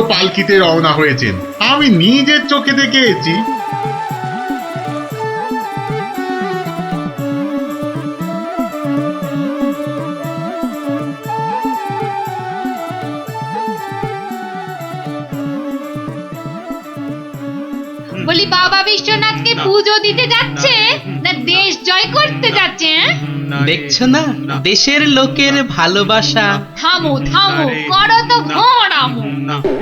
পালকিতে রওনা হয়েছেন, আমি নিজের চোখে দেখে এসেছি। বলি বাবা বিশ্বনাথকে পুজো দিতে যাচ্ছে না দেশ জয় করতে যাচ্ছে? দেখছো না দেশের লোকের ভালোবাসা। থামো থামো, করো তো ঘোরামো।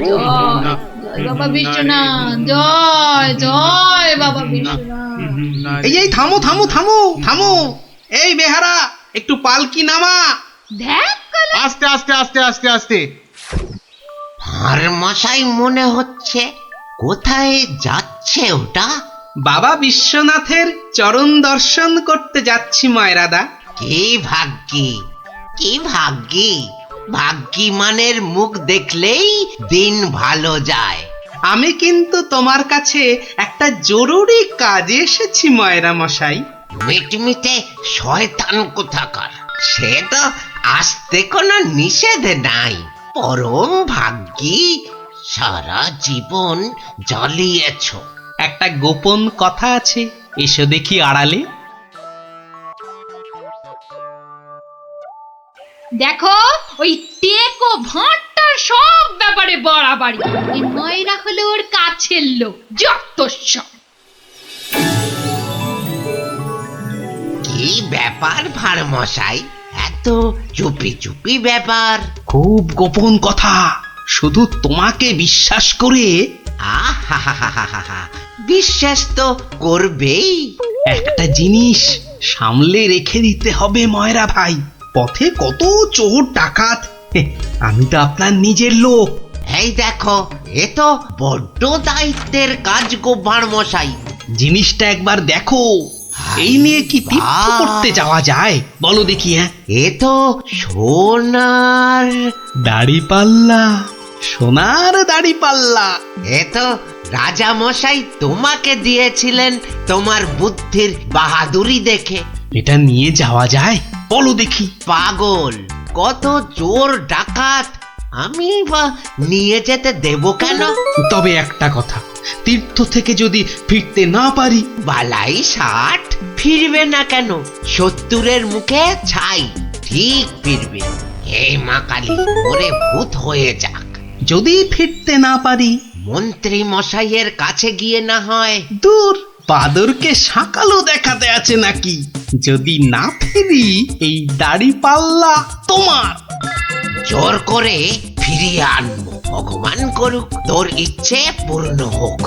জয় বাবা বিশ্বনাথ, জয় জয় বাবা বিশ্বনাথ। এই থামো থামো থামো থামো, এই বেহারা একটু পালকি নামা। দেখ আস্তে আস্তে আস্তে আস্তে আস্তে। আর মশাই মনে হচ্ছে, কোথায় যাচ্ছে ওটা? বাবা বিশ্বনাথের চরণ দর্শন করতে যাচ্ছি ময়রাদা। কি ভাগ্যি, কি ভাগ্যি! ভাগ্যি মানের মুখ দেখলেই দিন ভালো যায়। আমি কিন্তু তোমার কাছে একটা জরুরি কাজে এসেছি ময়রা মশাই। মিটমিটে শয়তান কোথাকার, সে তো আসতে কোনো নিষেধ নাই। পরম ভাগ্যি, সারা জীবন জ্বালিয়েছ। একটা গোপন কথা আছে, এসো দেখি আড়ালে। দেখো ওই টেকো ভাঁটটার সব ব্যাপারে বাড়াবাড়ি। এই ময়রা হলো ওর কাছের লোক, যত সব। কি ব্যাপার ভার মশাই, এত চুপি চুপি ব্যাপার? খুব গোপন কথা, শুধু তোমাকে বিশ্বাস করে। আহা, বিশ্বাস তো করবেই। একটা জিনিস সামলে রেখে দিতে হবে ময়রা ভাই, পথে কত চোর ডাকাত। আমি তো আপনার নিজের লোক। এই দেখো, এ তো বড্ড দায়িত্বের কাজ গো ভার মশাই। জিনিসটা একবার দেখো, এই নিয়ে কি তীর্থ করতে যাওয়া যায় বলো দেখি? এ তো সোনার দাড়িপাল্লা, সোনার দাড়িপাল্লা। এ তো রাজা মশাই তোমাকে দিয়েছিলেন তোমার বুদ্ধির বাহাদুরি দেখে। এটা নিয়ে যাওয়া যায় বলো দেখি? পাগল, কত চোর ডাকাত, আমি বা নিয়ে যেতে দেব কেন? তবে একটা কথা, তীর্থ থেকে যদি ফিরতে না পারি? বালাই 60 ফিরবে না কেন? 70-এর মুখে ছাই, ঠিক ফিরবে। হে মা কালী, ওরে ভূত হয়ে যাক। যদি ফিরতে না পারি? মন্ত্রী মশাইয়ের কাছে গিয়ে না হয়। দূর, বাদরকে সাকালো দেখাতে আছে নাকি? যদি না ফিরি, এই দাড়িপাল্লা তোমার। জোর করে ফিরিয়ে আনবো, ভগবান করুক তোর ইচ্ছে পূর্ণ হোক।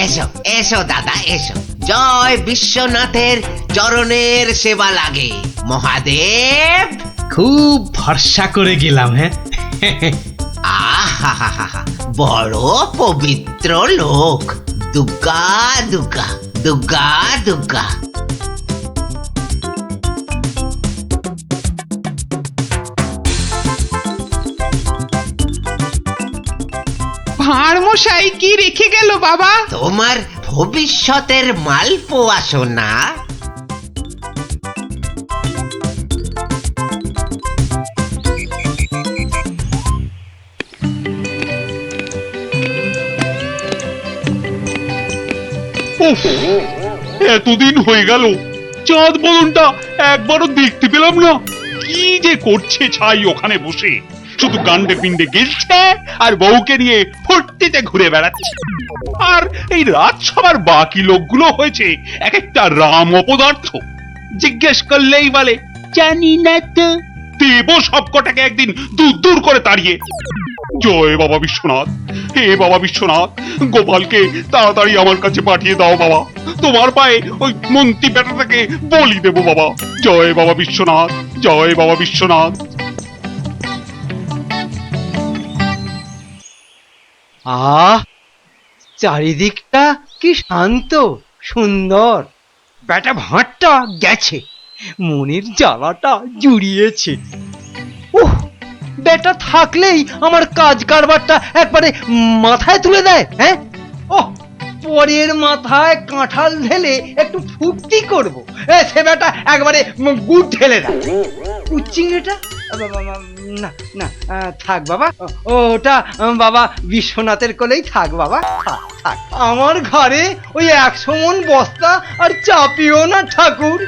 এসো এসো দাদা, এসো। জয় বিশ্বনাথের চরণের সেবা লাগে মহাদেব। খুব ভরসা করে গেলাম। আহা, বড় পবিত্র লোক। দুর্গা দুর্গা দুর্গা দুর্গা। ভাঁড় মশাই কি রেখে গেল বাবা? তোমার ভবিষ্যতের মালপোয়া সোনা। এতদিন হয়ে গেল, চাঁদ বদনটা একবারও দেখতে পেলাম না। কি যে করছে ছাই ওখানে বসে, শুধু গান্ডে পিণ্ডে গেলছে আর বউকে নিয়ে ফুর্তিতে ঘুরে বেড়াচ্ছে। আর এই রাজসভার বাকি লোকগুলো হয়েছে এক একটা রাম অপদার্থ। জিজ্ঞেস করলেই বলে জানি না তো। দেব সবকটাকে একদিন দূর দূর করে তাড়িয়ে। জয় বাবা বিশ্বনাথ, হে বাবা বিশ্বনাথ, গোপালকে তাড়াতাড়ি আমার কাছে পাঠিয়ে দাও বাবা। তোমার পায়ে ওই মন্ত্রী বেটাটাকে বলি দেব বাবা। জয় বাবা বিশ্বনাথ, জয় বাবা বিশ্বনাথ। চারিদিকটা কি শান্ত সুন্দর। বেটা ভাঁটটা গেছে, মনের জ্বালাটা জুড়িয়েছে। উহ, বেটা থাকলেই আমার কাজ কারবারটা একবারে মাথায় তুলে দেয়। হ্যাঁ, ওহ, পরের মাথায় কাঁঠাল ঢেলে একটু ফুর্তি করবো, সে বেটা একবারে গুড় ঢেলে দেয়। চিংড়িটা না না থাক বাবা, ওটা বাবা বিশ্বনাথের কোলেই থাক বাবা, থাক থাক। আমার ঘরে ওই 100 মণ বস্তা আর চাপিও না ঠাকুর,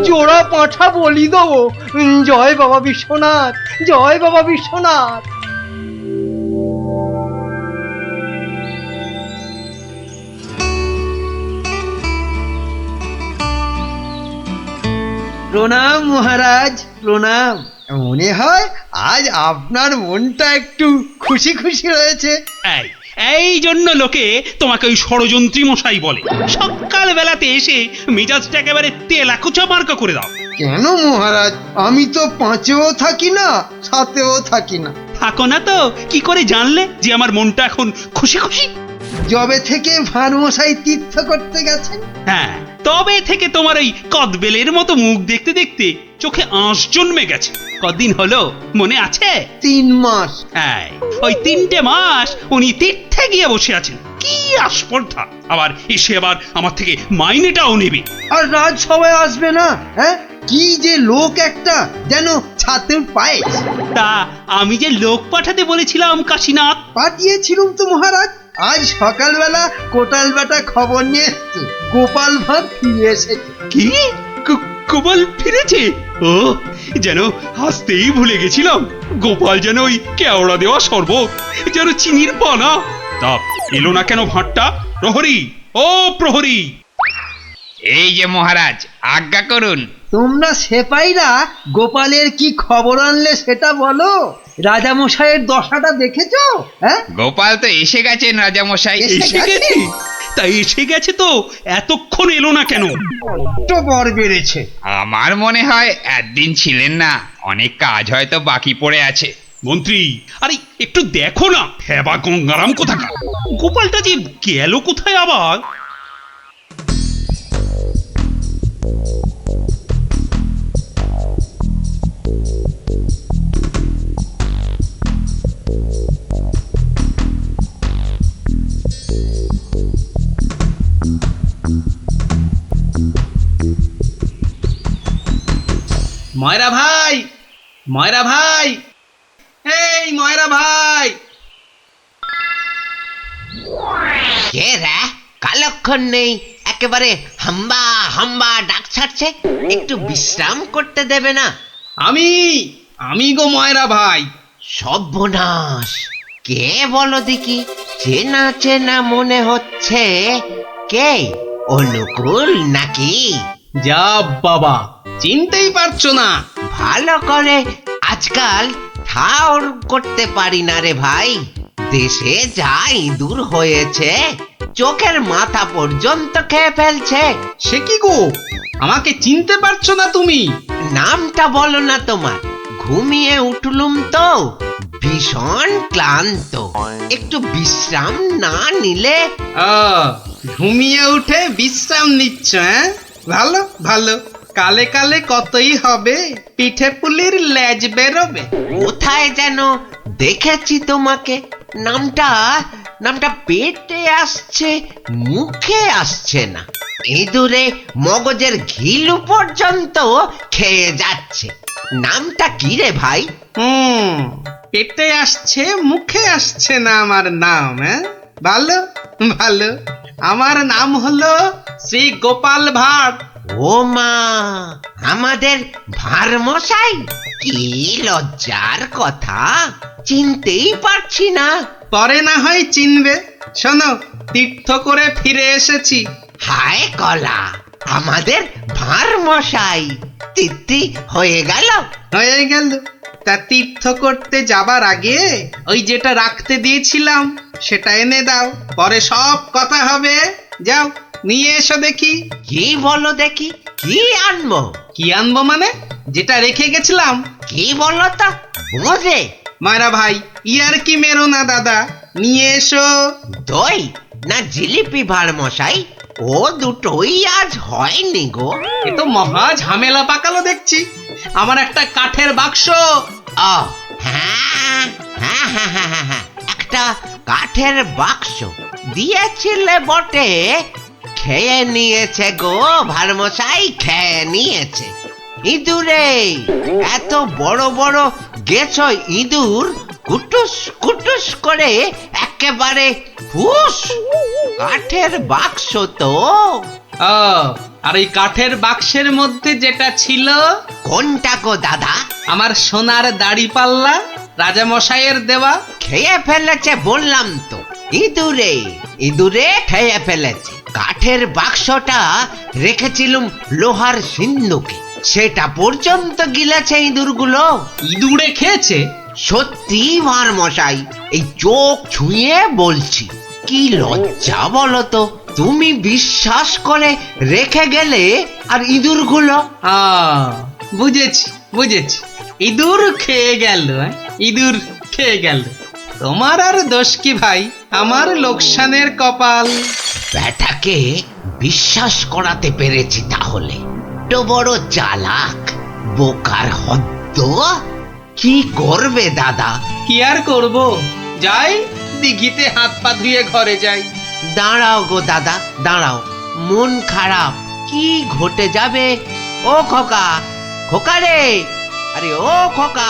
জোড়া পাঁঠা বলি দেবো। জয় বাবা বিশ্বনাথ, জয় বাবা বিশ্বনাথ। প্রণাম মহারাজ, প্রণাম। মনে হয় আজ আপনার মনটা একটু খুশি খুশি রয়েছে। এই জন্য লোকে তোমাকে ওই ষড়যন্ত্রী মশাই বলে। সকাল বেলাতে এসে মেজাজটা একেবারে তেলাকুচা মার্কা করে দাও। কেন মহারাজ, আমি তো 5এও থাকি না, 7এও থাকি না। থাকো না তো কি করে জানলে যে আমার মনটা এখন খুশি খুশি? যবে থেকে ভানুমশাই তীর্থ করতে গেছেন। হ্যাঁ, তবে থেকে তোমার ওই কদবেলের মতো মুখ দেখতে দেখতে চোখে আঁশ জন্মে গেছে। কদিন হলো মনে আছে? 3 মাস। হ্যাঁ, ওই 3টে মাস উনি তীর্থে গিয়ে বসে আছেন। কি আস্পর্ধা! আবার এসে আবার আমার থেকে মাইনেটাও নেবে। আর রাজসভায় আসবে না? হ্যাঁ, কি যে লোক একটা, যেন ছাতের পায়েস। তা আমি যে লোক পাঠাতে বলেছিলাম কাশীনাথ, পাঠিয়েছিলুম তো মহারাজ। আজ সকালবেলা কোটাল বেটা খবর নিয়ে এসছে, গোপাল ভাঁড় ফিরে এসেছে। কি গোপাল ফিরেছে? ও, যেন হাসতেই ভুলে গেছিলাম। গোপাল যেন ওই কেওড়া দেওয়া শরবত, যেন চিনির পানা। তা এলো না কেন ভাঁড়টা? প্রহরী, ও প্রহরী! এই যে মহারাজ, আজ্ঞা করুন। তোমরা সেপাইরা গোপালের কি খবর আনলে সেটা বলো। রাজামশাইয়ের দশাটা দেখেছো? হ্যাঁ, গোপাল তো এসে গেছেন রাজামশাই। এসে গেছে? তাই এসে গেছে তো এতক্ষণ এলো না কেন? তো বর বেড়েছে। আমার মনে হয় একদিন ছিলেন না, অনেক কাজ হয়তো বাকি পড়ে আছে। মন্ত্রী, আরে একটু দেখো না, হেবা গঙ্গারাম কোথাকার! গোপালটা যে গেল কোথায় আবার? ময়রা ভাই, ময়রা ভাই, এই ময়রা ভাই! কে রে? কালক্ষণ নেই, একেবারে হাম্বা হাম্বা ডাক ছাড়ছে। একটু বিশ্রাম করতে দেবে না? আমি গো ময়রা ভাই। সর্বনাশ! কে বলো দেখি? চেনা চেনা মনে হচ্ছে। কে? অনুকূল নাকি? যা বাবা, চিনতেই পারছো না? ভালো করে আজকাল ঠাউর করতে পারি না রে ভাই। দেশে যা ইঁদুর হয়েছে, চোখের মাথা পর্যন্ত খেয়ে ফেলছে। সে কি গো, আমাকে চিনতে পারছো না তুমি? নামটা বলো না তোমার। ঘুমিয়ে উঠলুম তো, ভীষণ ক্লান্ত। একটু বিশ্রাম না নিলে। ঘুমিয়ে উঠে বিশ্রাম নিচ্ছ? হ্যাঁ, ভালো ভালো। কালে কালে কতই হবে, পিঠে পুলির লেজ বেরোবে। কোথায় যেন দেখেছি তোমাকে। নামটা পেটে আসছে, মুখে আসছে না। ইঁদুরে মগজের ঘিলু পর্যন্ত খেয়ে যাচ্ছে। নামটা কি রে ভাই? পেটে আসছে, মুখে আসছে না আমার নাম। হ্যাঁ, ভালো ভালো। আমার নাম হলো শ্রী গোপাল ভাঁড়। ও মা, আমাদের ভাঁড় মশাই! কি লজ্জার কথা, চিনতেই পারছি না। পরে না হয় চিনবে। শোনো, তীর্থ করে ফিরে এসেছি। হায় কলা, আমাদের ভাঁড় মশাই তিথি হয়ে গেল। হয়ে গেল। তা তীর্থ করতে যাবার আগে ওই যেটা রাখতে দিয়েছিলাম সেটা এনে দাও, পরে সব কথা হবে। যাও, নিয়ে এসো দেখি। কি বলো দেখি, কি আনবো? কি আনবো মানে? যেটা রেখে গেছিলাম। কি বলো তো? বোঝে মায়েরা ভাই, ইয়ার কি মেরো না দাদা, নিয়ে এসো। দই না জিলিপি ভাঁড় মশাই? ও দুটোই আজ হয়নি গো। এ তো মহা ঝামেলা পাকালো দেখছি। আমার একটা কাঠের বাক্স। ও হ্যাঁ হ্যাঁ হ্যাঁ হ্যাঁ হ্যাঁ হ্যাঁ, একটা কাঠের বাক্স দিয়েছিলে বটে। খেয়ে নিয়েছে গো ভাঁড় মশাই, খেয়ে নিয়েছে। ইঁদুরে এত বড় বড় গেছ ইঁদুর কুটুস কুটুস করে একেবারে ফুস। কাঠের বাক্স তো। ও, আর এই কাঠের বাক্সের মধ্যে যেটা ছিল কোনটা গো দাদা? আমার সোনার দাড়ি পাল্লা, রাজামশাইয়ের দেওয়া। খেয়ে ফেলেছে বললাম তো, ইঁদুরে ইঁদুরে খেয়ে ফেলেছে। কাঠের বাক্সটা রেখেছিলুম লোহার সিন্ধুকে, সেটা পর্যন্ত গিলেছে ইঁদুরগুলো। ইঁদুরে খেয়েছে? সত্যি মার মশাই, এই চোখ ছুঁয়ে বলছি। কি লজ্জা বলো তো, তুমি বিশ্বাস করে রেখে গেলে আর ইঁদুরগুলো। বুঝেছি বুঝেছি, ইঁদুর খেয়ে গেল। ইঁদুর খেয়ে গেল। তোমার আর দোষ কি ভাই, আমার লোকসানের কপাল। ব্যাটাকে বিশ্বাস করাতে পেরেছি তাহলে। তো বড় চালাক, বোকার হদ্দ। কি করবে দাদা? কি আর করব, যাই দিঘিতে হাত পা ধুয়ে ঘরে যাই। দাঁড়াও গো দাদা, দাঁড়াও। মন খারাপ, কি ঘটে যাবে? ও খোকা, খোকা রে, আরে ও খোকা।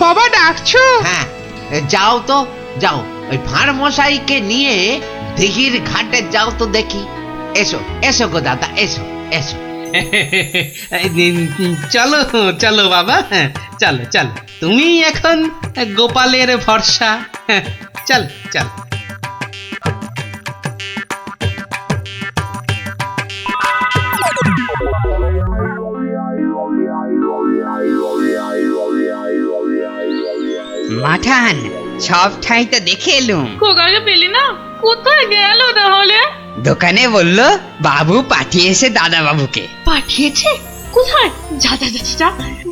বাবা ডাকছো? হ্যাঁ, যাও তো যাও, ওই ভাঁড় মশাইকে নিয়ে দিঘির ঘাটে যাও তো দেখি। এসো এসো গো দাদা, এসো এসো। চলো চলো বাবা, চলো চলো, তুমি এখন গোপালের ভরসা। চল চল। মাঠান, সব ঠাই তো দেখে এলুম। খোকাকে পেলি না? কোথায় গেল তাহলে? দোকানে বললো বাবু পাঠিয়েছে দাদা বাবুকে। পাঠিয়েছে? কোথায়? যা যা যা যা,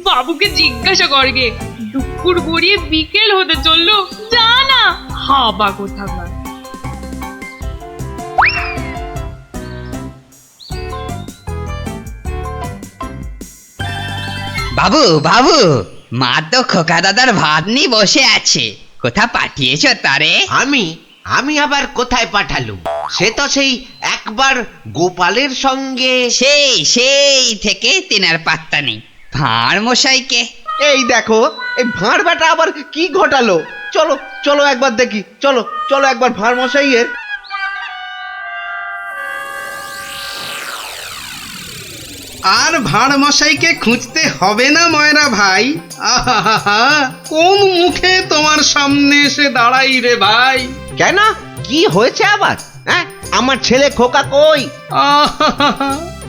বাবুকে জিজ্ঞাসা করগে। দুপুর গড়িয়ে বিকেল হতে চললো, যা না। হাবা কোথাকার। বাবু বাবু, মা তো খোকা দাদার ভাত নিয়ে বসে আছে। কোথা পাঠিয়েছো তারে? আমি আমি আবার কোথায় পাঠালুম? সে তো সেই একবার গোপালের সঙ্গে। সেই থেকে তেনার পাত্তা নেই। ভাঁড় মশাইকে। এই দেখো, এই ভাঁড় বেটা আবার কি ঘটালো। চলো চলো একবার দেখি, চলো চলো একবার ভাঁড় মশাইয়ের। আর ভাঁড় মশাইকে খুঁজতে হবে না ময়রা ভাই। আহা, কোন মুখে তোমার সামনে এসে দাঁড়াই রে ভাই। কেন, কি হয়েছে আবার? হ্যাঁ, আমার ছেলে খোকা কই? আহা,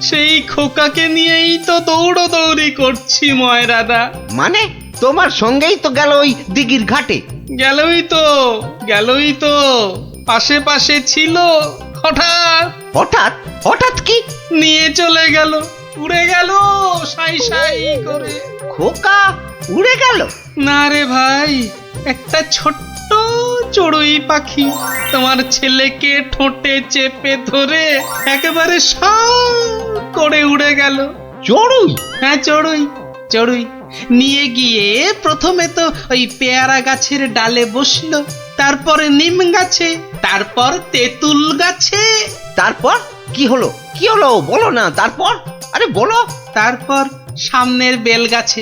সেই খোকাকে নিয়েই তো দৌড়দৌড়ি করছি ময়রাদা। মানে তোমার সঙ্গেই তো গেল ওই দিঘির ঘাটে। গেলই তো পাশে পাশে ছিল, হঠাৎ হঠাৎ হঠাৎ কি? নিয়ে চলে গেল, উড়ে গেল সাই সাই করে। খোকা উড়ে গেল? না রে ভাই, একটা ছোট্ট চড়ুই পাখি তোমার ছেলেকে ঠোঁটে চেপে ধরে একেবারে সাঁ করে উড়ে গেল। চড়ুই? হ্যাঁ, চড়ুই চড়ুই। নিয়ে গিয়ে প্রথমে তো ওই পেয়ারা গাছের ডালে বসলো, তারপরে নিম গাছে, তারপর তেঁতুল গাছে। তারপর কি হলো? কি হলো বলো না। তারপর, আরে বলো। তারপর সামনের বেল গাছে।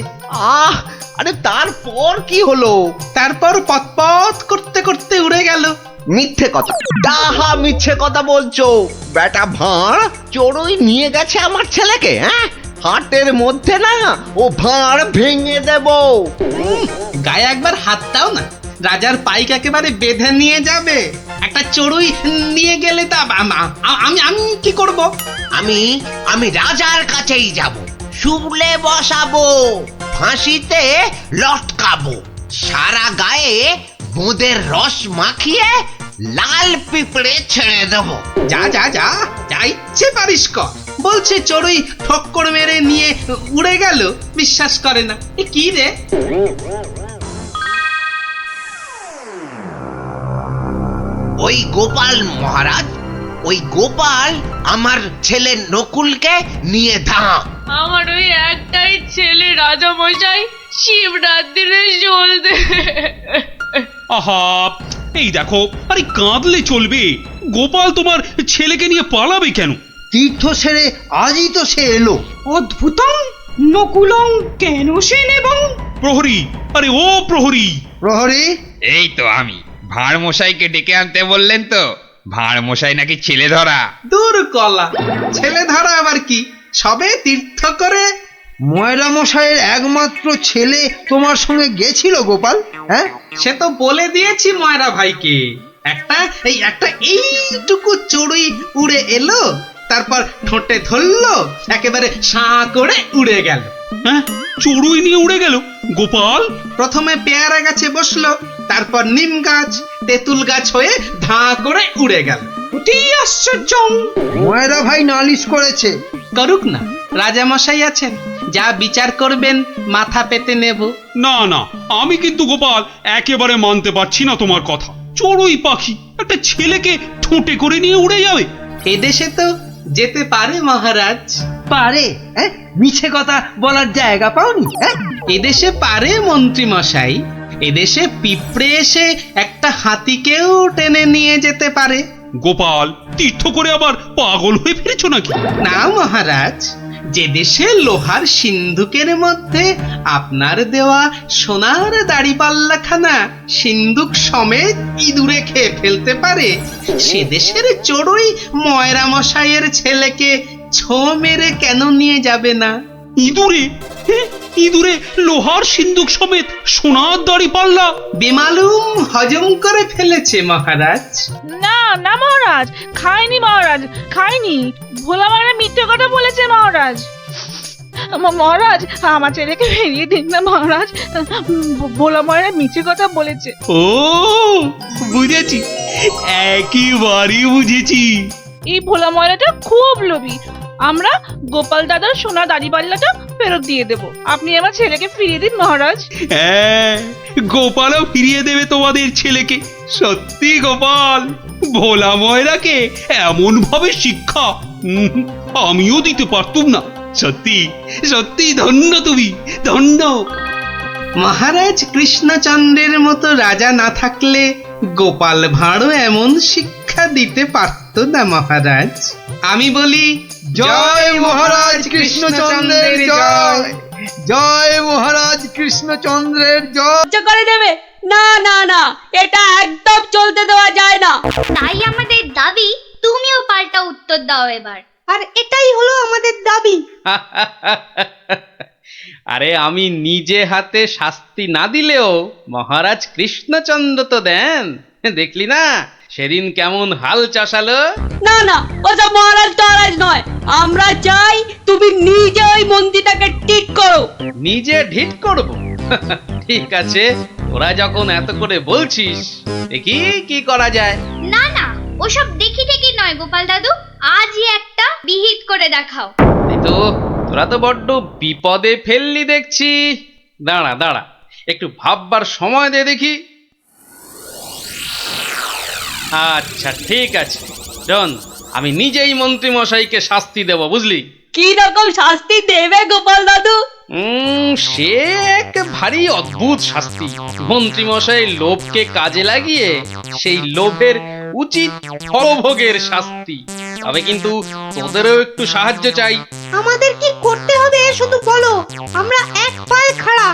আরে তারপর কি হলো? তারপর পথ করতে করতে উড়ে গেল। মিথ্যে কথা, ডাহা মিথ্যে কথা বলছো। বেটা ভাঁড় চড়ুই নিয়ে গেছে আমার ছেলেকে। হ্যাঁ, হাটের মধ্যে না ও ভাঁড় ভেঙে দেব। গায়ে একবার হাত দাও না, রাজার পাইক একেবারে বেঁধে নিয়ে যাবে। একটা চড়ুই নিয়ে গেলে তা আমি কি করব? আমি রাজার কাছেই যাব, শুলে বসাবো, ফাঁসিতে লটকাবো, সারা গায়ে বোঁদের রস মাখিয়ে লাল পিঁপড়ে ছেড়ে দেবো। যা যা যা, যা ইচ্ছে পারিস কর। বলছে চড়ুই ঠক্কর মেরে নিয়ে উড়ে গেল, বিশ্বাস করে না। এ কি রে? ওই গোপাল মহারাজ, ওই গোপাল আমার ছেলে নকুলকে নিয়ে ধাম। আমার ওই একটাই ছেলে রাজা মশাই, শিবরাত্রিরে চলতে। আহা, এই দেখো, আরে কাঁদলে চলবে? গোপাল তোমার ছেলেকে নিয়ে পালাবে কেন? তীর্থ সেরে আজই তো সে এলো। অদ্ভুতং নকুলং কেন সে নেবং প্রহরী, আরে ও প্রহরী! প্রহরী, এই তো আমি। ভাঁড় মশাইকে ডেকে আনতে বললেন তো? ভাঁড় মশাই নাকি ছেলে ধরা। দূর কলা, ছেলে ধরা আবার কি, সবে তীর্থ করে। ময়রা মশাইয়ের একমাত্র ছেলে তোমার সঙ্গে গেছিল গোপাল, হ্যাঁ? সে তো বলে দিয়েছি ময়রা ভাইকে, একটা এইটুকু চড়ুই উড়ে এলো, তারপর ঠোঁটে ধরলো, একেবারে সাঁ করে উড়ে গেল। হ্যাঁ, চড়ুই নিয়ে উড়ে গেল গোপাল? প্রথমে পেয়ারা গাছে বসলো, তারপর নিম গাছ, তেঁতুল গাছ হয়ে ধাঁ করে উড়ে গেল। কি আশ্চর্য! ময়রা ভাই নালিশ করেছে। করুক না, রাজা মশাই আছেন, যা বিচার করবেন মাথা পেতে নেব। না না, আমি কিন্তু গোপাল একেবারে মানতে পারছি না তোমার কথা। চড়ুই পাখি একটা ছেলেকে ঠোঁটে করে নিয়ে উড়ে যাবে? এদেশে তো যেতে পারে মহারাজ। পারে? হ্যাঁ, মিছে কথা বলার জায়গা পাওনি? হ্যাঁ, এদেশে পারে মন্ত্রী মশাই, এদেশে পিঁপড়ে এসে একটা হাতিকেও টেনে নিয়ে যেতে পারে। গোপাল, তীর্থ করে আবার পাগল হয়ে ফিরেছো নাকি? না মহারাজ, যে দেশে লোহার সিন্ধুকের মধ্যে আপনার দেওয়া সোনার দাড়িপাল্লাখানা সিন্ধুক সমেত ইঁদুরে খেয়ে ফেলতে পারে, সে দেশের চড়ুই ময়রা মশাইয়ের ছেলেকে ছো মেরে কেন নিয়ে যাবে না? ইঁদুরে? ইঁদুরে লোহার সিন্ধুক সমেত সোনার দাড়ি পাল্লা? বেমালুম হজম করে ফেলেছে মহারাজ। না না মহারাজ, খাইনি মহারাজ, খাইনি। ভোলা মারা মিথ্যে কথা বলেছে মহারাজ। মহারাজ, আমার ছেলেকে ফিরিয়ে দিন না মহারাজ, ভোলা মারা মিথ্যে কথা বলেছে। ও, বুঝেছি, একেবারে বুঝেছি। এই ভোলা ময়রাটা খুব লোভী। আমরা গোপাল দাদার সোনা দাড়ি পাল্লাটা ফেরত দিয়ে দেব, আপনি আমার ছেলেকে ফিরিয়ে দিন মহারাজ। হ্যাঁ, গোপালও ফিরিয়ে দেবে তোমাদের ছেলেকে। সত্যি গোপাল, ভোলা ময়রাকে এমন ভাবে শিক্ষা আমিও দিতে পারতুম না। সত্যি সত্যি ধন্য তুমি, ধন্য। মহারাজ কৃষ্ণচন্দ্রের মতো রাজা না থাকলে গোপাল ভাঁড়ও এমন শিক্ষা দিতে পারত না মহারাজ। আমি বলি জয় মহারাজ কৃষ্ণচন্দ্রের জয়, জয় মহারাজ কৃষ্ণচন্দ্রের জয়। সহ্য করে দেবে? না না না, এটা একদম চলতে দেওয়া যায় না। তাই আমাদের দাবি তুমিও পাল্টা উত্তর দাও এবার। আর এটাই হলো আমাদের দাবি। আরে আমি নিজে হাতে শাস্তি না দিলেও মহারাজ কৃষ্ণচন্দ্র তো দেন, দেখলি না সেদিন কেমন হাল চাষালো। না না, ওসব মহারাজ টহারাজ নয়, আমরা চাই তুমি নিজে ওই মন্ত্রীটাকে ঠিক করো। নিজে ঢিট করব? ঠিক আছে, তোরা যখন এত করে বলছিস, দেখি কি করা যায়। না না, ওসব দেখি ঠেকি নয় গোপাল দাদু, আজই একটা বিহিত করে দেখাও। এই তো, তোরা তো বড্ড বিপদে ফেললি দেখছি। দাঁড়া দাঁড়া, একটু ভাববার সময় দে দেখি। আচ্ছা ঠিক আছে, শোন, আমি নিজেই মন্ত্রী মশাইকে শাস্তি দেব, বুঝলি? কি রকম শাস্তি দেবে গোপাল দাদু? সে এক ভারী অদ্ভুত শাস্তি। মন্ত্রী মশাই লোভকে কাজে লাগিয়ে সেই লোভের উচিত ফলভোগের শাস্তি। তবে কিন্তু তোদেরও একটু সাহায্য চাই। আমাদের কি করতে হবে শুধু বলো, আমরা এক পায়ে খাড়া।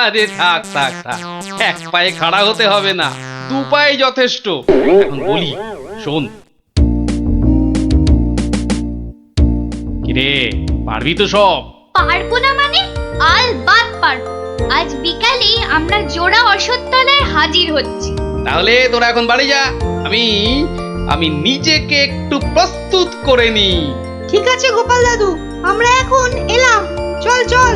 আরে থাক থাক থাক, এক পায়ে খাড়া হতে হবে না, দু পায়ে যথেষ্ট। এখন বলি, শোন। কিরে, পারবি তো সব? পারবো না মানে? আলবাত পারবো। আজ বিকালে আমরা জোড়া অশ্বত্থতলায় হাজির হচ্ছি। তাহলে তোরা এখন বাড়ি যা, আমি নিজেকে একটু প্রস্তুত করে নি। ঠিক আছে গোপাল দাদু, আমরা এখন এলাম, চল চল।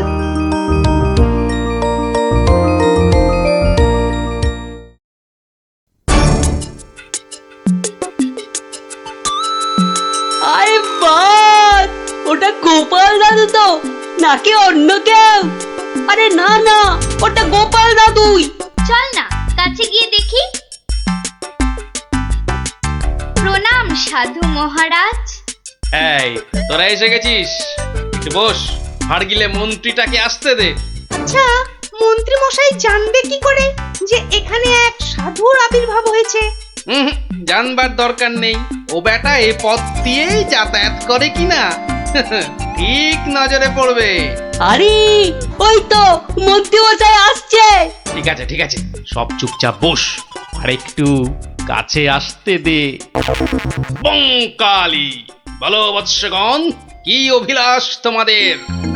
আরে বাস, ওটা গোপাল দাদু তো নাকি অন্য কেউ? আরে না না, ওটা গোপাল দাদুই। চল না কাছে গিয়ে দেখি। প্রণাম সাধু মহারাজ। এই, তোরা এসে গেছিস, একটু বস। হাড় গিলে মন্ত্রীটাকে আসতে দে। আচ্ছা, মন্ত্রী মশাই জানবে কি করে যে এখানে এক সাধুর আবির্ভাব হয়েছে? জানবার দরকার নেই, ও বেটা এ পথ দিয়েই যাতায়াত করে কিনা। ঠিক নজরে পড়বে। আরে ওই তো মন্ত্রী মশাই আসছে। ঠিক আছে সব চুপচাপ বস, আর একটু কাছে আসতে দে। বঙ্কালি, বলো বৎসগণ, কি অভিলাষ তোমাদের?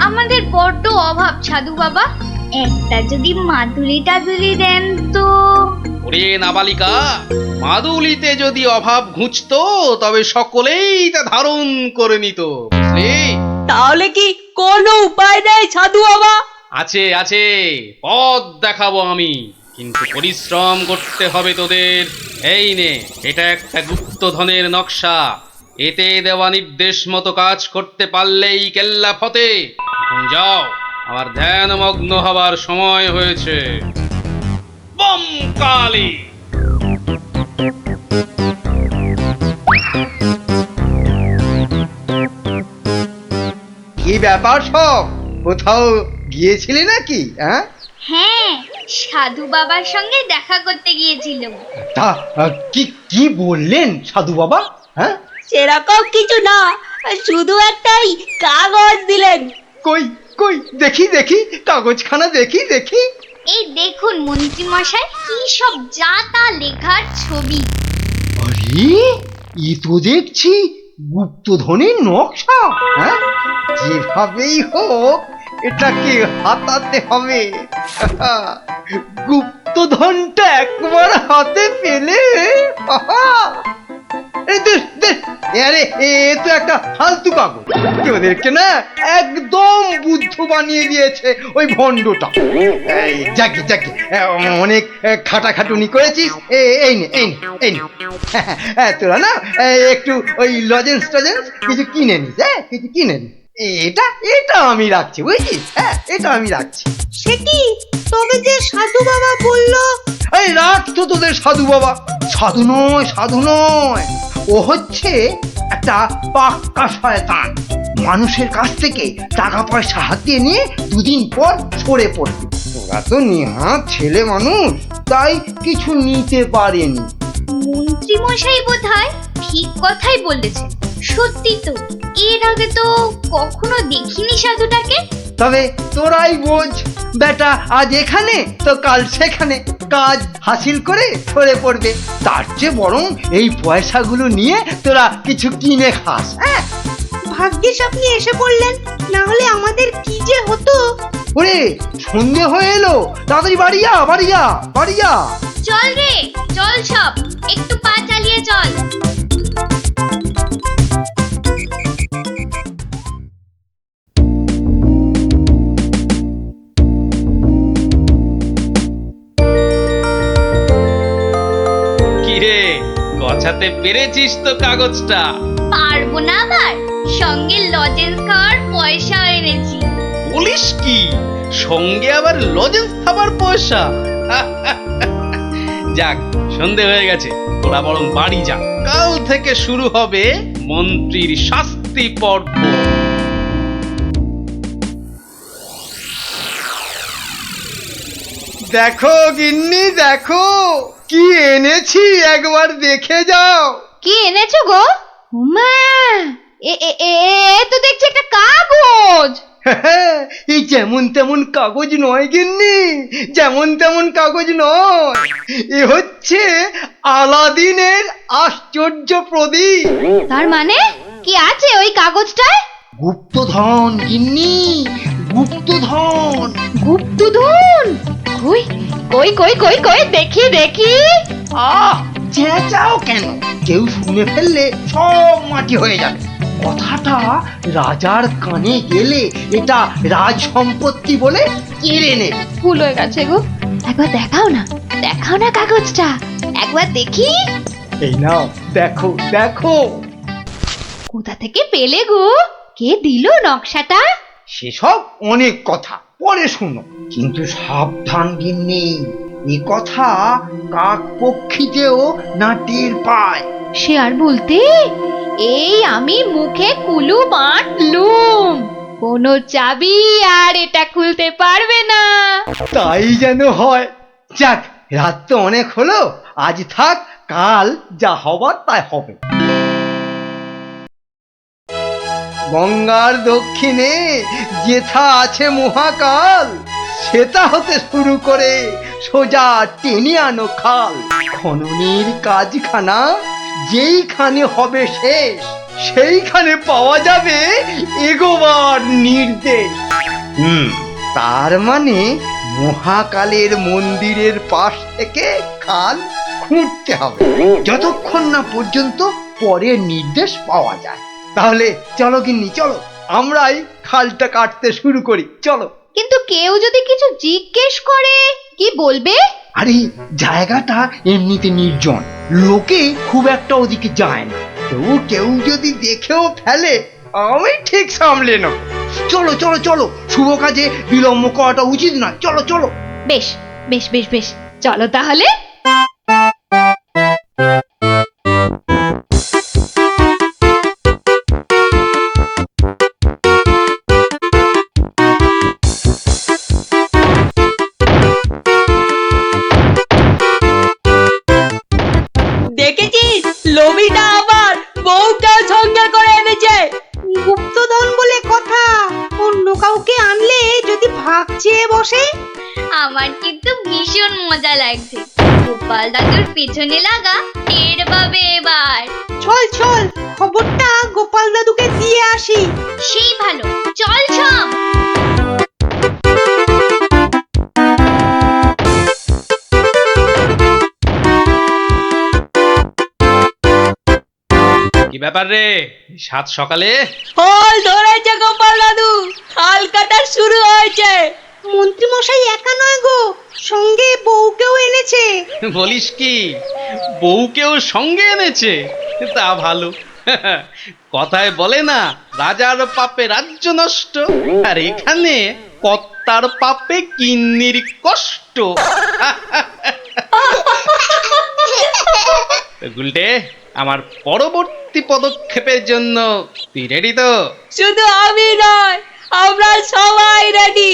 আমাদের বড্ড অভাব সাধু বাবা, একটা যদি মাদুলি টাদুলি দেন তো। ওরে নাবালিকা, মাদুলিতে যদি অভাব ঘুচতো তবে সকলেই তা ধারণ করে নিত, বুঝলি? তাহলে কি কোনো উপায় নেই সাধু বাবা? আছে, পথ দেখাবো আমি, কিন্তু পরিশ্রম করতে হবে তোদের। এই নে, এটা একটা গুপ্তধনের নকশা, এতে দেওয়া নির্দেশ মতো কাজ করতে পারলেই কেল্লা ফতে। এখন যাও, আমার ধ্যানমগ্ন হবার সময় হয়েছে। বম কালী। কি ব্যাপার সব, কোথাও গিয়েছিলি নাকি? হ্যাঁ, হ্যাঁ, সাধু বাবার সঙ্গে দেখা করতে গিয়েছিলাম। তা কি কি বললেন সাধু বাবা? হ্যাঁ, সেরকম কিছু না, শুধু একটাই কাগজ দিলেন। কই কই দেখি কাগজখানা দেখি। এই দেখুন মন্ত্রী মশাই, কি সব যা তা লেখার ছবি। আরে, এ তো দেখছি গুপ্তধনের নকশা। হ্যাঁ, যেভাবেই হোক এটাকে হাতাতে হবে। গুপ্তধনটা একবার হাতে পেলে, আরে এ তো একটা ফালতু কাগজ, ওদেরকে না একদম বুদ্ধ বানিয়ে দিয়েছে ওই ভণ্ডটা। যাকে অনেক খাটাখাটুনি করেছিস, এই নে তোরা না একটু ওই লজেন্স টজেন্স কিছু কিনে নিস। কিছু কিনে নি, এটা আমি রাখছি, বুঝছিস? হ্যাঁ, এটা আমি রাখছি। সে কি, তবে যে সাধু বাবা বললো? এই রাখ তো তোদের সাধু বাবা। সাধু নয়, ও হচ্ছে একটা পাক্কা শয়তান। মানুষের কাছ থেকে টাকা পয়সা হাতিয়ে নিয়ে দুদিন পর সরে পড়বে। তোরা তো নিহাত ছেলে মানুষ, তাই কিছু নিতে পারেনি। মন্ত্রী মশাই বোধহয় ঠিক কথাই বলেছেন। সত্যি তো, এর আগে তো কখনো দেখিনি সাধুটাকে। তবে তোরাই বোঝ, বেটা আজ এখানে তো কাল সেখানে কাজ হাসিল করে সরে পড়বে। তার চেয়ে বরং এই পয়সাগুলো নিয়ে তোরা কিছু কিনে খাস। হ্যাঁ, ভাগ্যিস আপনি এসে পড়লেন, না হলে আমাদের কি যে হতো। ওরে, সন্ধে হয়ে এলো, তাড়াতাড়ি বাড়ি যা। চল রে, চল সব, একটু পা চালিয়ে চল। কিরে, গছাতে পেরেছিস তো কাগজটা? পারবো না আবার, সঙ্গে লজেন্স খাওয়ার পয়সা এনেছি। বলিস কি, সঙ্গে আবার লজেন্স খাবার পয়সা? যাক, সন্ধে হয়ে গেছে, তোরা বরং বাড়ি যা। কাল থেকে শুরু হবে মন্ত্রীর শাস্তি পর্ব। দেখো গিন্নি, দেখো কি এনেছি, একবার দেখে যাও। কি এনেছো গো? মা, তো দেখছি একটা কাগজ। এই যেমন তেমন কাগজ নয় গিন্নি, যেমন তেমন কাগজ নয়। এ হচ্ছে আলাদিনের আশ্চর্য প্রদীপ। তার মানে কি আছে ওই কাগজটায়? গুপ্তধন গিন্নি, গুপ্তধন। গুপ্তধন? কই কই কই কই কই দেখি। চেঁচাও কেন? কেউ শুনে ফেললে সব মাটি হয়ে যাবে। কথাটা রাজার কানে গেলে এটা রাজ সম্পত্তি বলে কেড়ে নেবে। ভুল হয়ে গেছে গো, একবার দেখাও না কাগজটা, একবার দেখি। এই নাও, দেখো। কোথা থেকে পেলে গো? কে দিল নকশাটা? সেসব অনেক কথা পরে শুনো, কিন্তু সাবধান গিন্নি, এ কথা কাক পক্ষীতেও না টের পায়। সে আর বলতে, এই আমি মুখে কুলু বাঁধলুম, কোনো চাবি আর এটা খুলতে পারবে না। তাই যেন হয়। যাক, রাত তো অনেক হলো, আজ থাক, কাল যা হবার তাই হবে। গঙ্গার দক্ষিণে যেথা আছে মহাকাল, সেটা হতে শুরু করে সোজা টেনে আনো খাল। খননের কাজখানা যেইখানে হবে শেষ, সেইখানে পাওয়া যাবে এগোবার নির্দেশ। তার মানে মহাকালের মন্দিরের পাশ থেকে খাল খুঁড়তে হবে, যতক্ষণ না পর্যন্ত পরের নির্দেশ পাওয়া যায়। তাহলে চলো গিন্নি, চলো আমরাই খালটা কাটতে শুরু করি, চলো। কিন্তু কেউ যদি কিছু জিজ্ঞেস করে কি বলবে? আরে জায়গাটা এমনিতে নির্জন, লোকে খুব একটা ওদিকে যায় না। কেউ কেউ যদি দেখেও ফেলে, আমি ঠিক সামলে নেব। চলো চলো চলো, শুভ কাজে বিলম্ব করাটা উচিত নয়। চলো চলো। বেশ বেশ বেশ বেশ, চলো তাহলে। দেখেছিস লোভিটা আবার বউটা সঙ্গে করে এনেছে। গুপ্তধন বলে কথা, অন্য কাউকে আনলে যদি ভাগ চেয়ে বসে। আমার কিন্তু ভীষণ মজা লাগছে। গোপাল দাদুর পেছনে লাগা টের পাবে এবার। চল চল, খবরটা গোপাল দাদুকে দিয়ে আসি। সেই ভালো, চল ছাম। কি ব্যাপার রে, সাত সকালে? ফল ধরেছে গোপাল দাদু, খাল কাটা শুরু হয়েছে। মন্ত্রী মশাই একা নয় গো, সঙ্গে বউকেও এনেছে। বলিস কি, বউকেও সঙ্গে এনেছে? তা ভালো। কথায় বলে না, রাজার পাপে রাজ্য নষ্ট, আর এখানে কর্তার পাপে কিন্নির কষ্ট। গুলটে, আমার পরবর্তী পদক্ষেপের জন্য তুই রেডি তো? শুধু আমি নয়, আমরা সবাই রেডি।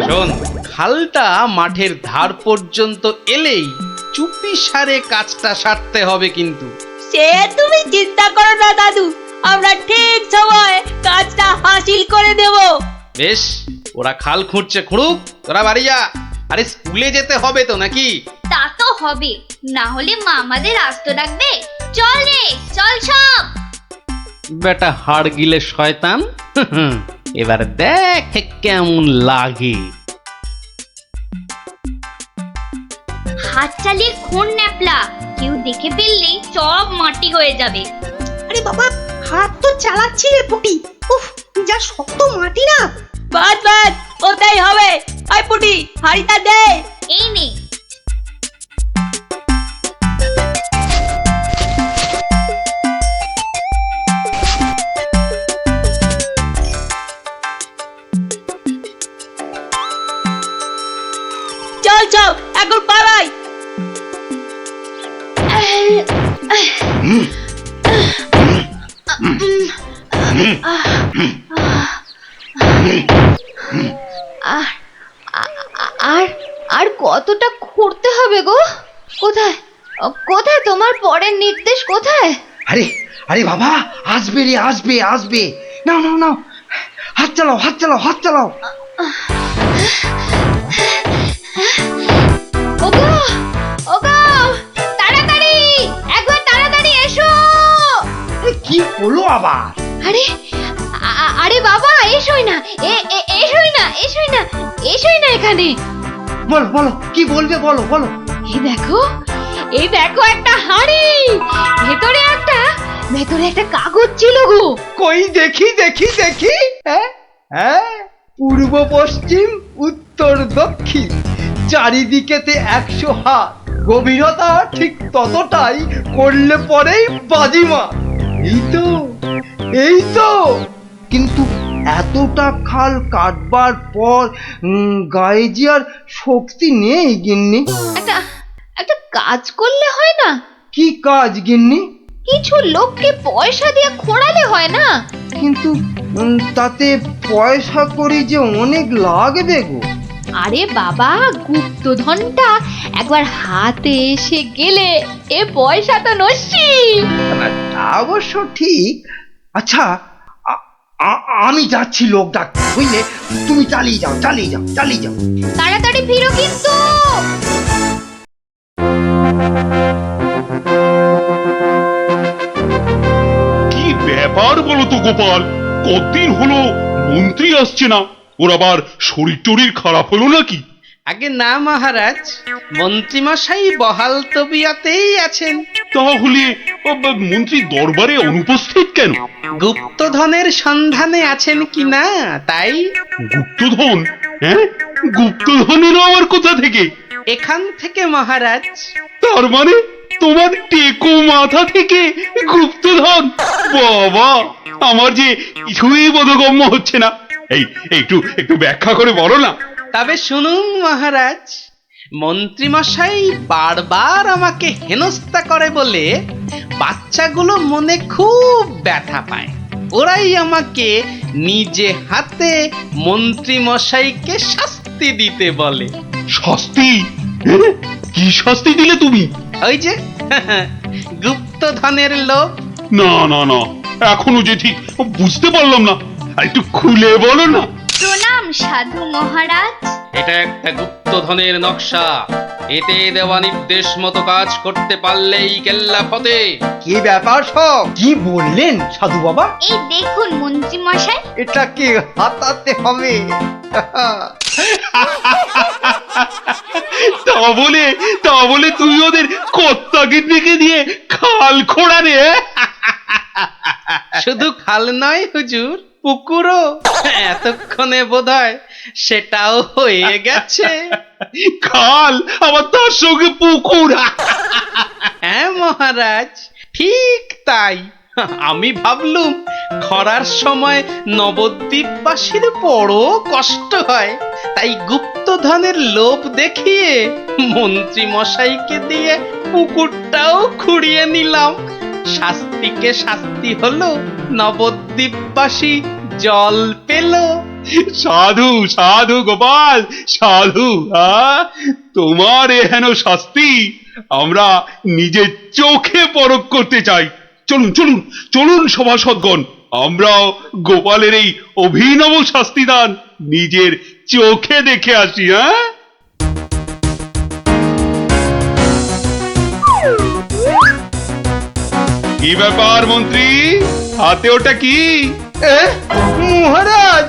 শোন, খালটা মাঠের ধার পর্যন্ত এলেই চুপি সারে কাজটা সারতে হবে কিন্তু। সে তুমি চিন্তা করো না দাদু, আমরা ঠিক সময় কাজটা হাসিল করে দেব। বেশ, ওরা খাল খুঁড়ছে খুঁড়ুক, তোরা বাড়ি যা। আরে স্কুলে যেতে হবে তো নাকি? তা তো হবে, না হলে মা আমাদের আস্ত রাখবে। চল রে, চল সব। বেটা হাড় গিলে শয়তান, এবার দেখ কেমন লাগে। হাত চালিয়ে খুন ন্যাপলা, কেউ দেখে ফেললে সব মাটি হয়ে যাবে। আরে বাবা, হাত তো চালাচ্ছি রে পুটি। উফ, যা শক্ত মাটি না। বাদ বাদ, ওটাই হবে। আয় পুটি, হাড়িটা দে। এই নে। চল চল, এখন পালাই। আর আর কতটা খুঁড়তে হবে গো? কোথায় কোথায় তোমার পরের নির্দেশ কোথায়? আরে আরে বাবা, আসবে রে, আসবে আসবে। নাও নাও নাও, হাত চালাও হাত চালাও হাত চালাও। ওগো ওগো, তাড়াতাড়ি, একবার তাড়াতাড়ি এসো। কি হলো আবার? আরে আরে বাবা, এসোই না, এসোই না, এসোই না, এসোই না এখানে। বলো বলো, কি বলবে বলো বলো। এই দেখো, এই দেখো একটা হাঁড়ি, ভেতরে একটা কাগজ ছিল গো। কই দেখি দেখি দেখি। হ্যাঁ হ্যাঁ, পূর্ব পশ্চিম উত্তর দক্ষিণ চারিদিকেতে 100 হাত, গভীরতা ঠিক ততটাই, করলে পরেই বাজিমাত। এই তো এই তো। কিন্তু এতটা খাল কাটবার পর গায়ে যে আর শক্তি নেই গিন্নি। একটা কাজ করলে হয় না? কি কাজ গিন্নি? কিছু লোককে পয়সা দিয়ে খোঁড়ালে হয় না? কিন্তু তাতে পয়সা করি যে অনেক লাগবে গো। আরে বাবা, গুপ্তধনটা একবার হাতে এসে গেলে এ পয়সা তো নস্যি। তা অবশ্য ঠিক। আচ্ছা, আমি যাচ্ছি লোক ডাকতে, বুঝলে? তুমি চালিয়ে যাও, চালিয়ে যাও, চালিয়ে যাও। তাড়াতাড়ি ফিরো কিন্তু। কি ব্যাপার বলো তো গোপাল, কতদিন হলো মন্ত্রী আসছে না? ওর আবার শরীর টরীর খারাপ হলো নাকি? আগে না মহারাজ, মন্ত্রীমশাই বহাল তবিয়তেই আছেন। তাহলে মন্ত্রী দরবারে অনুপস্থিত কেন? গুপ্তধনের সন্ধানে আছেন কিনা তাই। গুপ্তধন? হ্যাঁ, গুপ্তধন এলো আমার কোথা থেকে? এখান থেকে মহারাজ। তার মানে তোমার টেকো মাথা থেকে গুপ্তধন? বাবা, আমার যে কিছুই বোধগম্য হচ্ছে না। এই একটু একটু ব্যাখ্যা করে বলো না। তবে শুনুন মহারাজ, মন্ত্রীমশাই বারবার আমাকে হেনস্থা করে বলে বাচ্চাগুলো মনে খুব ব্যথা পায়। ওরাই আমাকে নিজে হাতে মন্ত্রীমশাইকে শাস্তি দিতে বলে। শাস্তি? হ্যাঁ? কি শাস্তি দিলে তুমি? ওই যে গুপ্তধনের লোভ। না না না, এখনো যে ঠিক বুঝতে পারলাম না, একটু খুলে বলো না। প্রণাম সাধু মহারাজ। এটা একটা গুপ্তধনের নকশা। এতে দেওয়া নির্দেশ মতো কাজ করতে পারলেই কেল্লা ফতে। কি ব্যাপার সব? কি বললেন সাধু বাবা? এই দেখুন মন্ত্রী মশাই। এটাকে হাতাতে হবে। তা বলে তুই ওদের কর্তাকে ডেকে দিয়ে খাল খোঁড়া রে? শুধু খাল নয় হুজুর, পুকুরও। এতক্ষণে বোধহয় সেটাও হয়ে গেছে। খাল আবার তার সঙ্গে পুকুর? হ্যাঁ মহারাজ, ঠিক তাই। আমি ভাবলুম খরার সময় নবদ্বীপবাসীর বড় কষ্ট হয়, তাই গুপ্তধনের লোভ দেখিয়ে মন্ত্রী মশাইকে দিয়ে পুকুরটাও খুঁড়িয়ে নিলাম। শাস্তিকে শাস্তি হলো, নবদ্বীপবাসী জল পেল। সাধু সাধু গোপাল, সাধু। তোমার এহেন শাস্তি আমরা নিজের চোখে পরখ করতে চাই। চলুন চলুন চলুন সভাসদগণ, আমরাও গোপালের এই অভিনব শাস্তিদান নিজের চোখে দেখে আসি। কি ব্যাপার মন্ত্রী, হাতে ওটা কি? মহারাজ,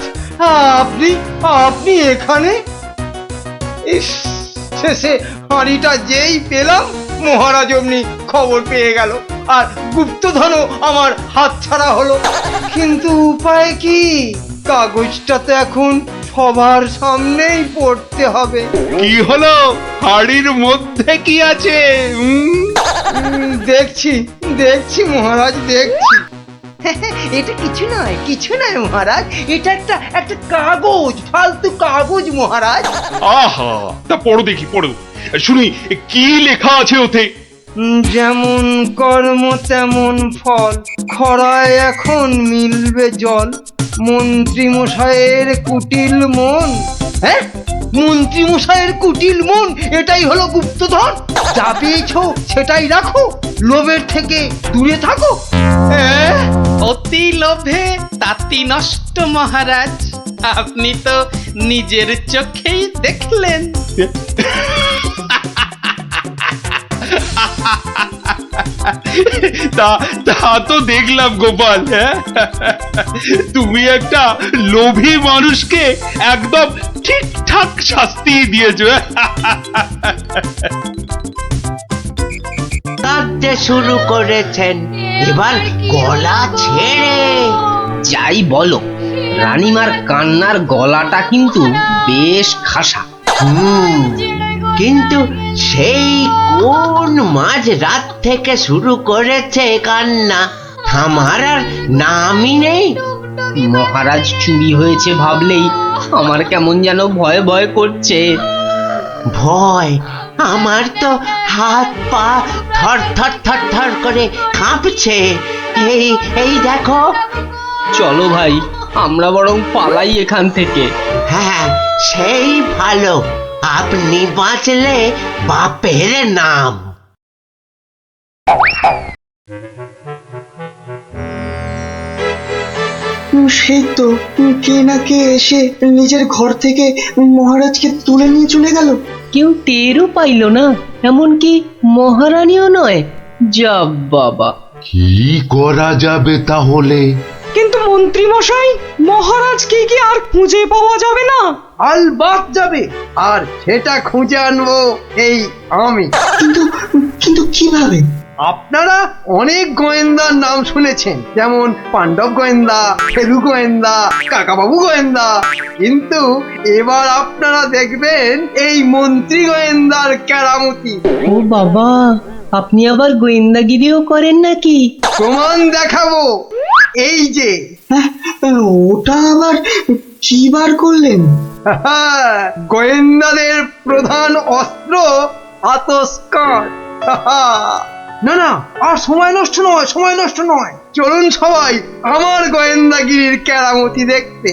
আপনি আপনি এখানে? ইস, শেষে হাঁড়িটা যেই পেলাম মহারাজ অমনি খবর পেয়ে গেল, আর গুপ্তধনও আমার হাতছাড়া হলো। কিন্তু উপায় কি? কাগজটা তো এখন সবার সামনেই পড়তে হবে। কি হলো? হাড়ির মধ্যে কি আছে? দেখছি দেখছি মহারাজ, দেখছি। এটা কিছু নয়, কিছু নয় মহারাজ, এটা একটা একটা কাগজ, ফালতু কাগজ মহারাজ। আহা, তা পড়ো দেখি, পড়ো শুনি কি লেখা আছে ওতে। যেমন কর্ম তেমন ফল, খরায় এখন মিলবে জল, মন্ত্রী মশাইয়ের কুটিল মন। হ্যাঁ, মন্ত্রী মশাইয়ের কুটিল মন, এটাই হলো গুপ্তধন। যা পেয়েছো সেটাই রাখো, লোভের থেকে দূরে থাকো। হ্যাঁ, অতি লোভে তাতি নষ্ট মহারাজ। আপনি তো নিজের চোখেই দেখলেন। তা তো দেখলাম গোপাল। তুমি একটা লোভী মানুষকে একদম ঠিকঠাক শাস্তি দিয়েছো। কাঁদতে শুরু করেছেন, এবার গলা ছেড়ে। যাই বলো, রানীমার কান্নার গলাটা কিন্তু বেশ খাসা। কিন্তু সেই কোন মাঝ রাত থেকে শুরু করেছে কান্না, থামার আর নামই নেই। মহারাজ চুরি হয়েছে ভাবলেই আমার কেমন যেন ভয় ভয় করছে। ভয়? আমার তো হাত পা থর থর থর থর করে কাঁপছে। এই এই দেখো। চলো ভাই, আমরা বরং পালাই এখান থেকে। হ্যাঁ, সেই ভালো, আপনি বাঁচলে বাপের নাম। সেই তো কে না কে এসে নিজের ঘর থেকে মহারাজকে তুলে নিয়ে চলে গেল। কেউ টেরও পাইলো না, এমনকি মহারানীও নয়। যা বাবা, কি করা যাবে তাহলে? কিন্তু মন্ত্রী মশাই, মহারাজকে কি আর খুঁজে পাওয়া যাবে না? আলবাত যাবে, আর সেটা খুঁজে আনবো এই আমি। কিন্তু কিন্তু কিভাবে? আপনারা অনেক গোয়েন্দার নাম শুনেছেন, যেমন পাণ্ডব গোয়েন্দা, ফেলু গোয়েন্দা, কাকাবাবু গোয়েন্দা, কিন্তু এবার আপনারা দেখবেন এই মন্ত্রী গোয়েন্দার কেরামতি। ও বাবা, আপনি আবার গোয়েন্দাগিরিও করেন নাকি? প্রমাণ দেখাবো, এই যে। ওটা আবার কি বার করলেন? গোয়েন্দাদের প্রধান অস্ত্র আতস্কার। না না, আর সময় নষ্ট নয়, সময় নষ্ট নয়, চলুন সবাই আমার গোয়েন্দাগিরির কেরামতি দেখতে।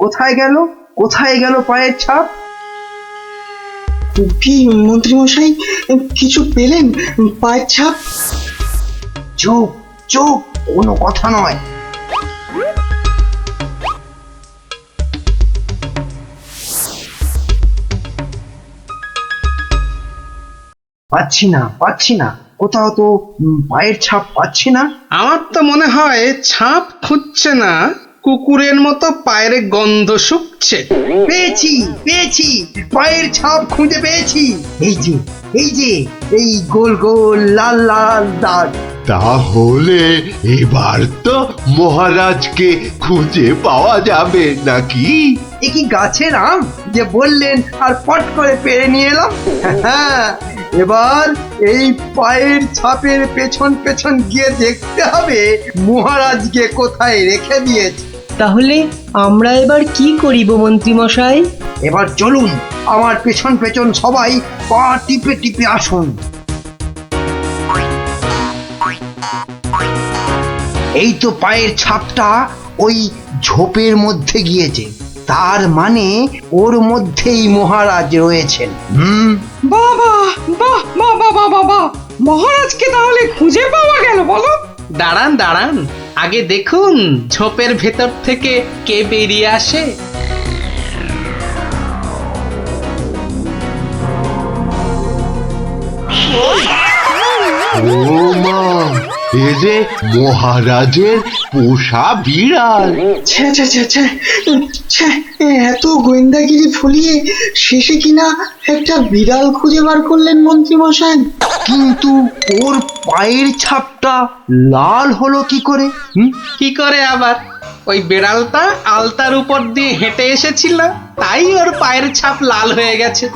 কোথায় গেল, কোথায় গেল পায়ের ছাপ? কি মন্ত্রী মশাই, কিছু পেলেন পায়ের ছাপ? চুপ চুপ, কোনো কথা নয়। পাচ্ছি না, পাচ্ছি না, কোথাও তো পায়ের ছাপ পাচ্ছি না। আমার তো মনে হয় ছাপ খুঁজছে না, কুকুরের মতো পায়ের গন্ধ শুকছে। পেয়েছি পেয়েছি, পায়ের ছাপ খুঁজে পেয়েছি। এই যে, এই যে, এই গোল গোল লাল লাল দাগ। তাহলে এবার তো মহারাজকে খুঁজে পাওয়া যাবে নাকি? এ কি গাছের আম যে বললেন আর পট করে পেরে নিয়ে এলাম? হ্যাঁ, এবার এই পায়ের ছাপের পেছন পেছন গিয়ে দেখতে হবে মহারাজকে কোথায় রেখে দিয়েছে। তাহলে আমরা এবার কি করিব মন্ত্রী মশাই? এবার চলুন আমার পেছন পেছন সবাই পা টিপে টিপে আসুন। এই তো পায়ের ছাপটা ওই ঝোপের মধ্যে গিয়েছে, তার মানে ওর মধ্যেই মহারাজ রয়েছেন। বাবা, বাহ, বাবা, বাবা, বাহ, মহারাজকে তাহলে খুঁজে পাওয়া গেল বলো? দাঁড়ান দাঁড়ান, আগে দেখুন ঝোপের ভেতর থেকে কে বেরিয়ে আসে। ও মা, এ যে মহারাজের পোষা বিড়াল। ছ্যা ছ্যা ছ্যা ছ্যা ছ্যা, এত গোয়েন্দাগিরি ফুলিয়ে শেষে কিনা একটা বিড়াল খুঁজে বার করলেন মন্ত্রী মশাই। কিন্তু ওর পায়ের ছাপটা লাল হলো কি করে? কি করে আবার? ওই বেড়ালটা আলতার উপর দিয়ে হেঁটে এসেছিল, তাই ওর পায়ের ছাপ লাল হয়ে গেছে।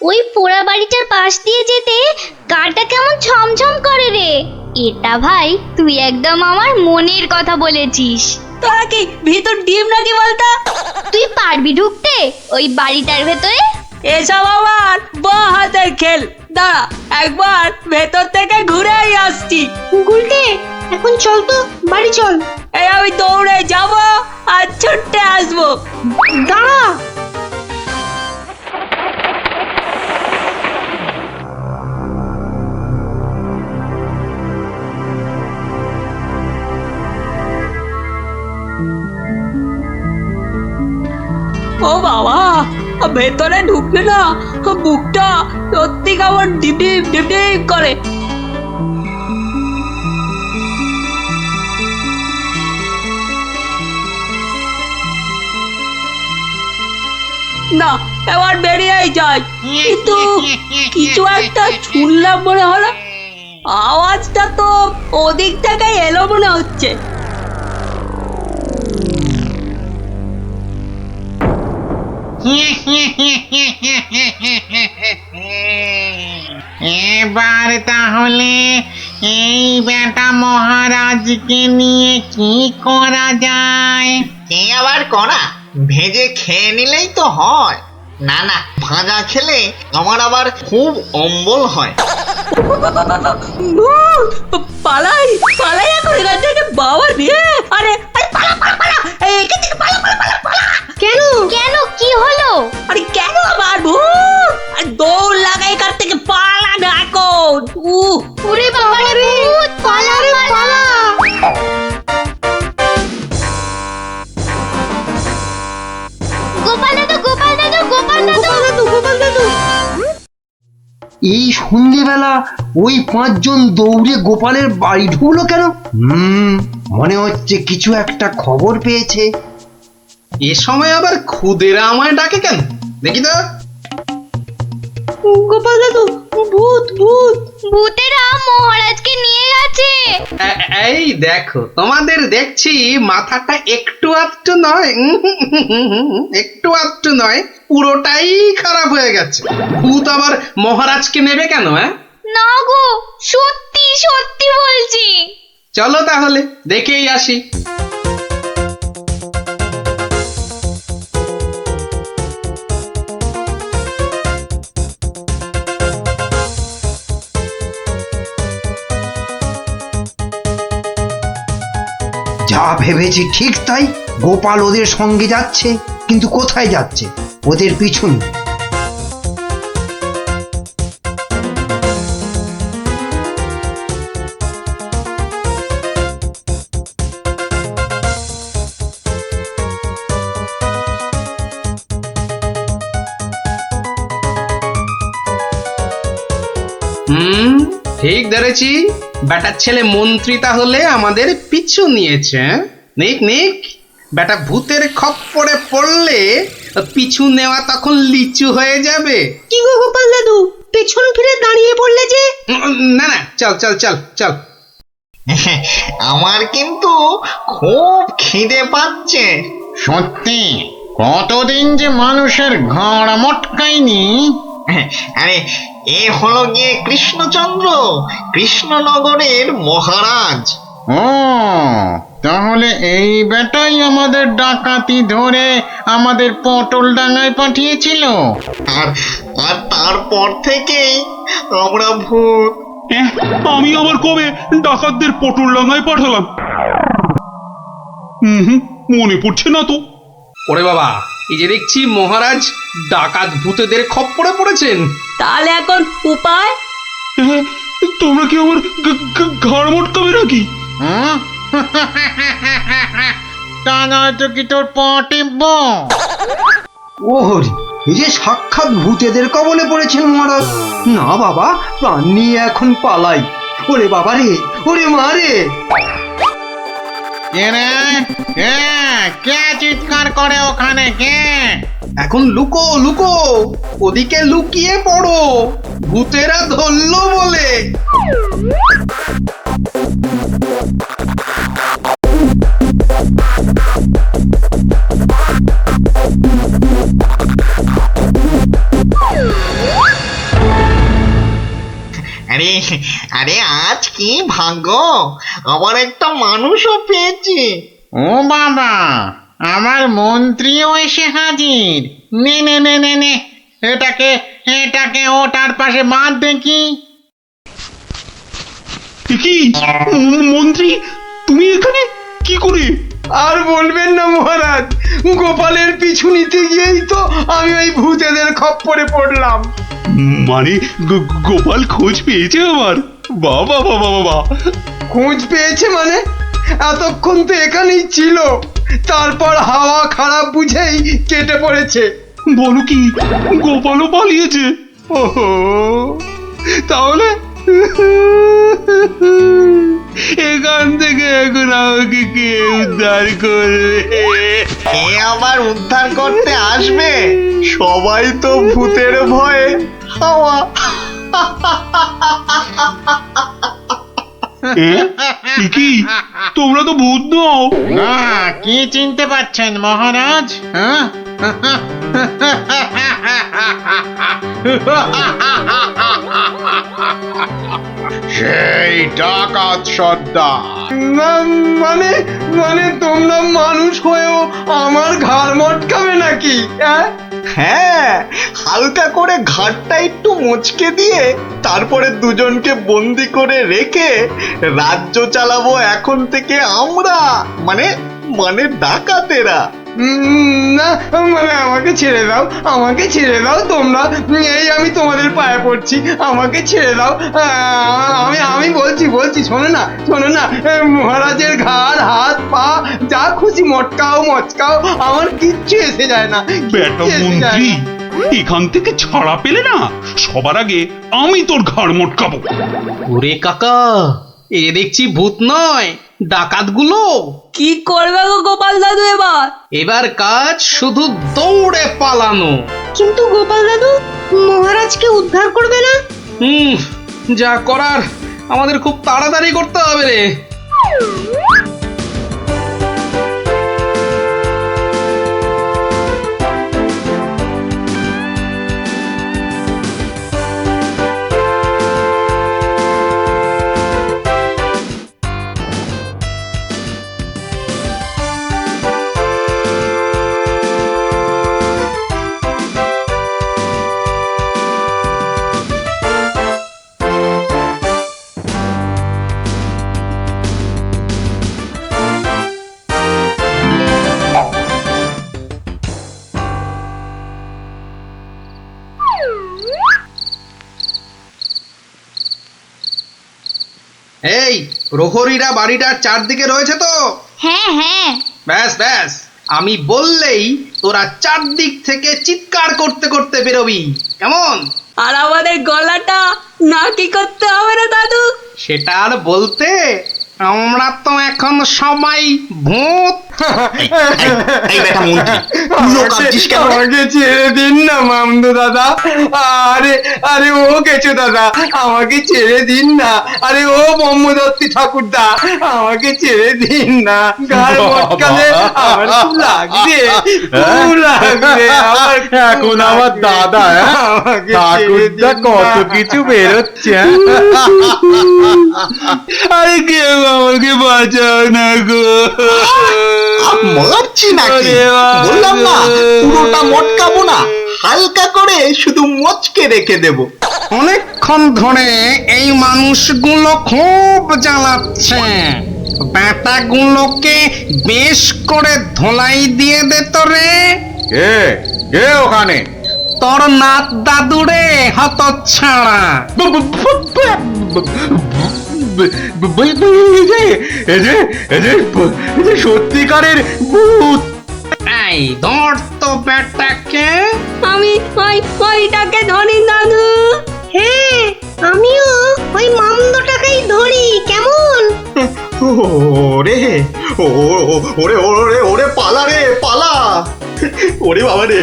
ওই পোড়া বাড়িটার পাশ দিয়ে যেতে গাটা কেমন ছমছম করে রে। এটা ভাই তুই একদম আমার মনের কথা বলেছিস। তোরা কি ভিতর ডিম নাকি বলতো? তুই পারবি ঢুকতে ওই বাড়িটার ভেতরে? এসব আমার বাঁ হাতের খেল, দাঁড়া একবার ভেতর থেকে ঘুরেই আসছি। গুলটে, এখন চল তো বাড়ি চল। এই আমি দৌড়ে যাব আর ছুটে আসবো। দাঁড়া, ও বাবা, ভেতরে ঢুকলে না বুকটা সত্যি কেমন ডিপ ডিপ ডিপ ডিপ করে। না, এবার বেরিয়েই যাই, কিন্তু কিছু একটা শুনলাম মনে হলো। আওয়াজটা তো ওদিক থেকে এলো মনে হচ্ছে। এবার তাহলে এই বেটা মহারাজকে নিয়ে কি করা যায়? কি আবার করা? ভেজে খেয়ে নিলেই তো হয়। না না, ভাজা খেলে আমার আবার খুব অম্বল হয়। পালাই পালাই এখন এখান থেকে বাবা রে আরে আরে পালা পালা পালা এখান থেকে পালা পালা পালা পালা কেন কেন কি হলো? আরে কেন আবার ভূত আর দৌড় লাগা এখান থেকে পালা না এখন ওরে বাবা রে ভূত, পালা রে পালা। গোপাল দাদু গোপাল দাদু গোপাল দাদু গোপাল দাদু এই সন্ধেবেলা ওই পাঁচজন দৌড়ে গোপালের বাড়ি ঢুকলো কেন? মনে হচ্ছে কিছু একটা খবর পেয়েছে। এ সময় আবার খুদেরা আমায় ডাকে কেন দেখি তো। গোপাল দাদু ভূত ভূত ভূতেরা মহারাজকে নিয়ে গেছে। এই দেখো তোমাদের দেখছি মাথাটা একটু আধটু নয়, একটু আধটু নয়, পুরোটাই খারাপ হয়ে গেছে। ভূত আবার মহারাজকে নেবে কেন? না গো, সত্যি সত্যি বলছি। চলো তাহলে দেখেই আসি। যা ভেবেছি ঠিক তাই, গোপাল ওদের সঙ্গে যাচ্ছে, কিন্তু কোথায় যাচ্ছে? ওদের পিছনে। ঠিক ধরেছি, বেটার ছেলে মন্ত্রী তাহলে আমাদের পিছু নিয়েছে। নিক নিক, বেটা ভূতের খপ্পরে পড়লে পিছু নেওয়া তখন লিচু হয়ে যাবে। কি গো গোপাল দাদু, পেছন ফিরে দাঁড়িয়ে পড়লে যে? না না, চল চল চল চল। আমার কিন্তু খুব খিদে পাচ্ছে। সত্যি কতদিন যে মানুষের ঘাড় মটকায়নি। আরে এ হলো গিয়ে কৃষ্ণচন্দ্র, কৃষ্ণনগরের মহারাজ। ও তাহলে এই বেটাই আমাদের ডাকাতি ধরে আমাদের পটল ডাঙায় পাঠিয়েছিল। আর আর তারপর থেকেই আমরা ভূত। আমি আবার কবে ডাকাতদের পটল ডাঙায় পাঠালাম? মনে পড়ছে না তো। ওরে বাবা, এই যে দেখছি মহারাজ ডাকাত ভূতেদের খপ্পরে পড়েছেন। তাহলে এখন উপায়? তোমরা কি আমার ঘাড় মটকাবে নাকি? তা নয়তো কি তোর পা টিপব? ওহরি, এই যে সাক্ষাৎ ভূতেদের কবলে পড়েছেন মহারাজ। না বাবা, প্রাণ নিয়ে এখন পালাই। ওরে বাবা রে, ওরে মা রে। কে চিৎকার করে ওখানে? কে? এখন লুকো লুকো, ওদিকে লুকিয়ে পড়ো, ভূতেরা ধরলো বলে। আরে আরে আজ কি ভাগ্য, আমার একটা মানুষও পেয়েছি। ও বাবা, আমার মন্ত্রীও এসে হাজির। নে নে নে নে নে, এটাকে এটাকে ওটার পাশে বাঁধ দেখি। কি মন্ত্রী, তুমি এখানে কি করে? আর বলবেন না মহারাজ, গোপালের পিছু নিতে গিয়েই তো আমি ওই ভূতেদের খপ্পরে পড়লাম। মানে গোপাল খোঁজ পেয়েছে আমার? বাবা বাবা বাবা, খোঁজ পেয়েছে মানে? এতক্ষণ তো এখানেই ছিল, তারপর হাওয়া খারাপ বুঝেই কেটে পড়েছে। বলো কি, গোপালও পালিয়েছে? ওহো, তাহলে এখান থেকে এখন আমাকে কে উদ্ধার করবে? কে আবার উদ্ধার করতে আসবে? সবাই তো ভূতের ভয়ে হাওয়া। কি তোমরা তো ভূত নও? না, কি চিনতে পারছেন মহারাজ? সেই ডাকাত সর্দার। মানে মানে তোমরা মানুষ হয়েও আমার ঘাড় মটকাবে নাকি? হ্যাঁ, হালকা করে ঘাটটা একটু মুচকে দিয়ে তারপরে দুজনকে বন্দি করে রেখে রাজ্য চালাবো এখন থেকে আমরা, মানে মানে ডাকাতেরা। না মানে আমাকে ছেড়ে দাও, আমাকে ছেড়ে দাও তোমরা, এই আমি তোমাদের পায়ে পড়ছি, আমাকে ছেড়ে দাও। আমি বলছি শোনো না, মহারাজের ঘাড় হাত পা যা খুশি মটকাও আমার কিচ্ছু এসে যায় না। বেটা মন্ত্রী, এখান থেকে ছাড়া পেলে না সবার আগে আমি তোর ঘাড় মটকাবো। ওরে কাকা, এ দেখছি ভূত নয়, ডাকাতগুলো। কি করবে গো গোপাল দাদু এবার? এবার কাজ শুধু দৌড়ে পালানো। কিন্তু গোপাল দাদু মহারাজকে উদ্ধার করবে না? যা করার আমাদের খুব তাড়াতাড়ি করতে হবে রে। এই প্রহরীরা বাড়িটার চারদিকে রয়েছে তো? হ্যাঁ। ব্যাস, আমি বললেই তোরা চারদিক থেকে চিৎকার করতে করতে বেরোবি, কেমন? আর আমাদের গলাটা না কি করতে হবে না দাদু? সেটা আর বলতে, আমরা তো এখন সবাই ভূত। আমাকে ছেড়ে দিন না মামদু দাদা, আরে ও গেছো দাদা, আমাকে ছেড়ে দিন না, আরে ও ব্রহ্মদত্তি ঠাকুরদা, আমাকে ছেড়ে দিন না, গাল মটকালে আমার খুব লাগবে। এখন আমার দাদা ঠাকুরদা কত কিছু বেরোচ্ছে। আরে কেউ আমাকে বাঁচাও না গো। মারছি নাকি? বললাম না পুরোটা মটকাবো না, হালকা করে শুধু মচকে রেখে দেব। অনেকক্ষণ ধরে এই মানুষগুলো খুব জ্বালাচ্ছে, ব্যাটাগুলোকে বেশ করে ধোলাই দিয়ে দে তো রে। কে ওখানে? তোর নাত দাদুরে হতচ্ছাড়া। সত্যিকারের ভূত। এই ধর তো ব্যাটাকে। আমি ওইটাকে ধরি দাদু। হ্যাঁ, আমিও ওই মামদটাকেই ধরি, কেমন? ওরে পালা রে পালা। ওরে বাবা রে,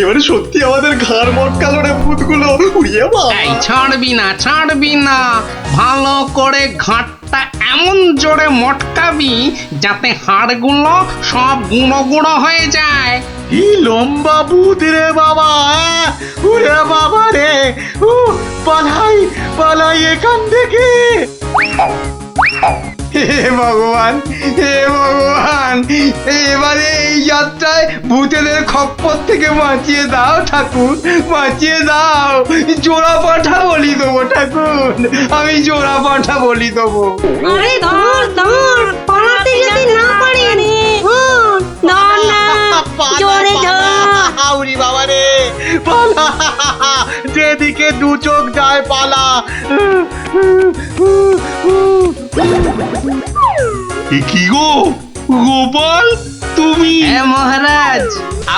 এবারে সত্যি আমাদের ঘাড় মটকালো রে ভূতগুলো। এই ছাড়বি না, ভালো করে ঘাটটা এমন জোরে মটকাবি যাতে হাড়গুলো সব গুঁড়ো গুঁড়ো হয়ে যায়। কি লম্বা ভূত রে বাবা! ওরে বাবা রে, পালাই এখান থেকে। হে ভগবান, এবারে এই যাত্রায় ভূতেদের খপ্পর থেকে বাঁচিয়ে দাও ঠাকুর, বাঁচিয়ে দাও। জোড়া পাঠা বলি দেবো ঠাকুর, আমি জোড়া পাঠা বলি দেবো। আরে ধর, পালাতে যদি না পারে জোরে ধর। বাবা রে পালা, যেদিকে দু চোখ যায় পালা। কি গো গোপাল, তুমি? হ্যাঁ মহারাজ,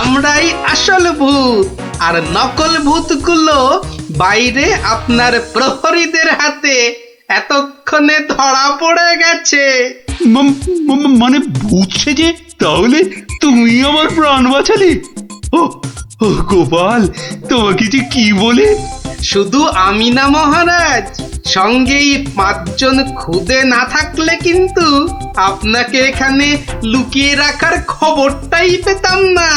আমরাই আসল ভূত, আর নকল ভূতগুলো বাইরে আপনার প্রহরীদের হাতে এতক্ষণে ধরা পড়ে গেছে। মানে ভূত সেজে? তাহলে তুমি আমার প্রাণ বাঁচালে? ও গোপাল, তোমাকে যে কি বলে। শুধু আমি না মহারাজ, সঙ্গেই 5 জন খুদে না থাকলে কিন্তু আপনাকে এখানে লুকিয়ে রাখার খবরটাই পেতাম না।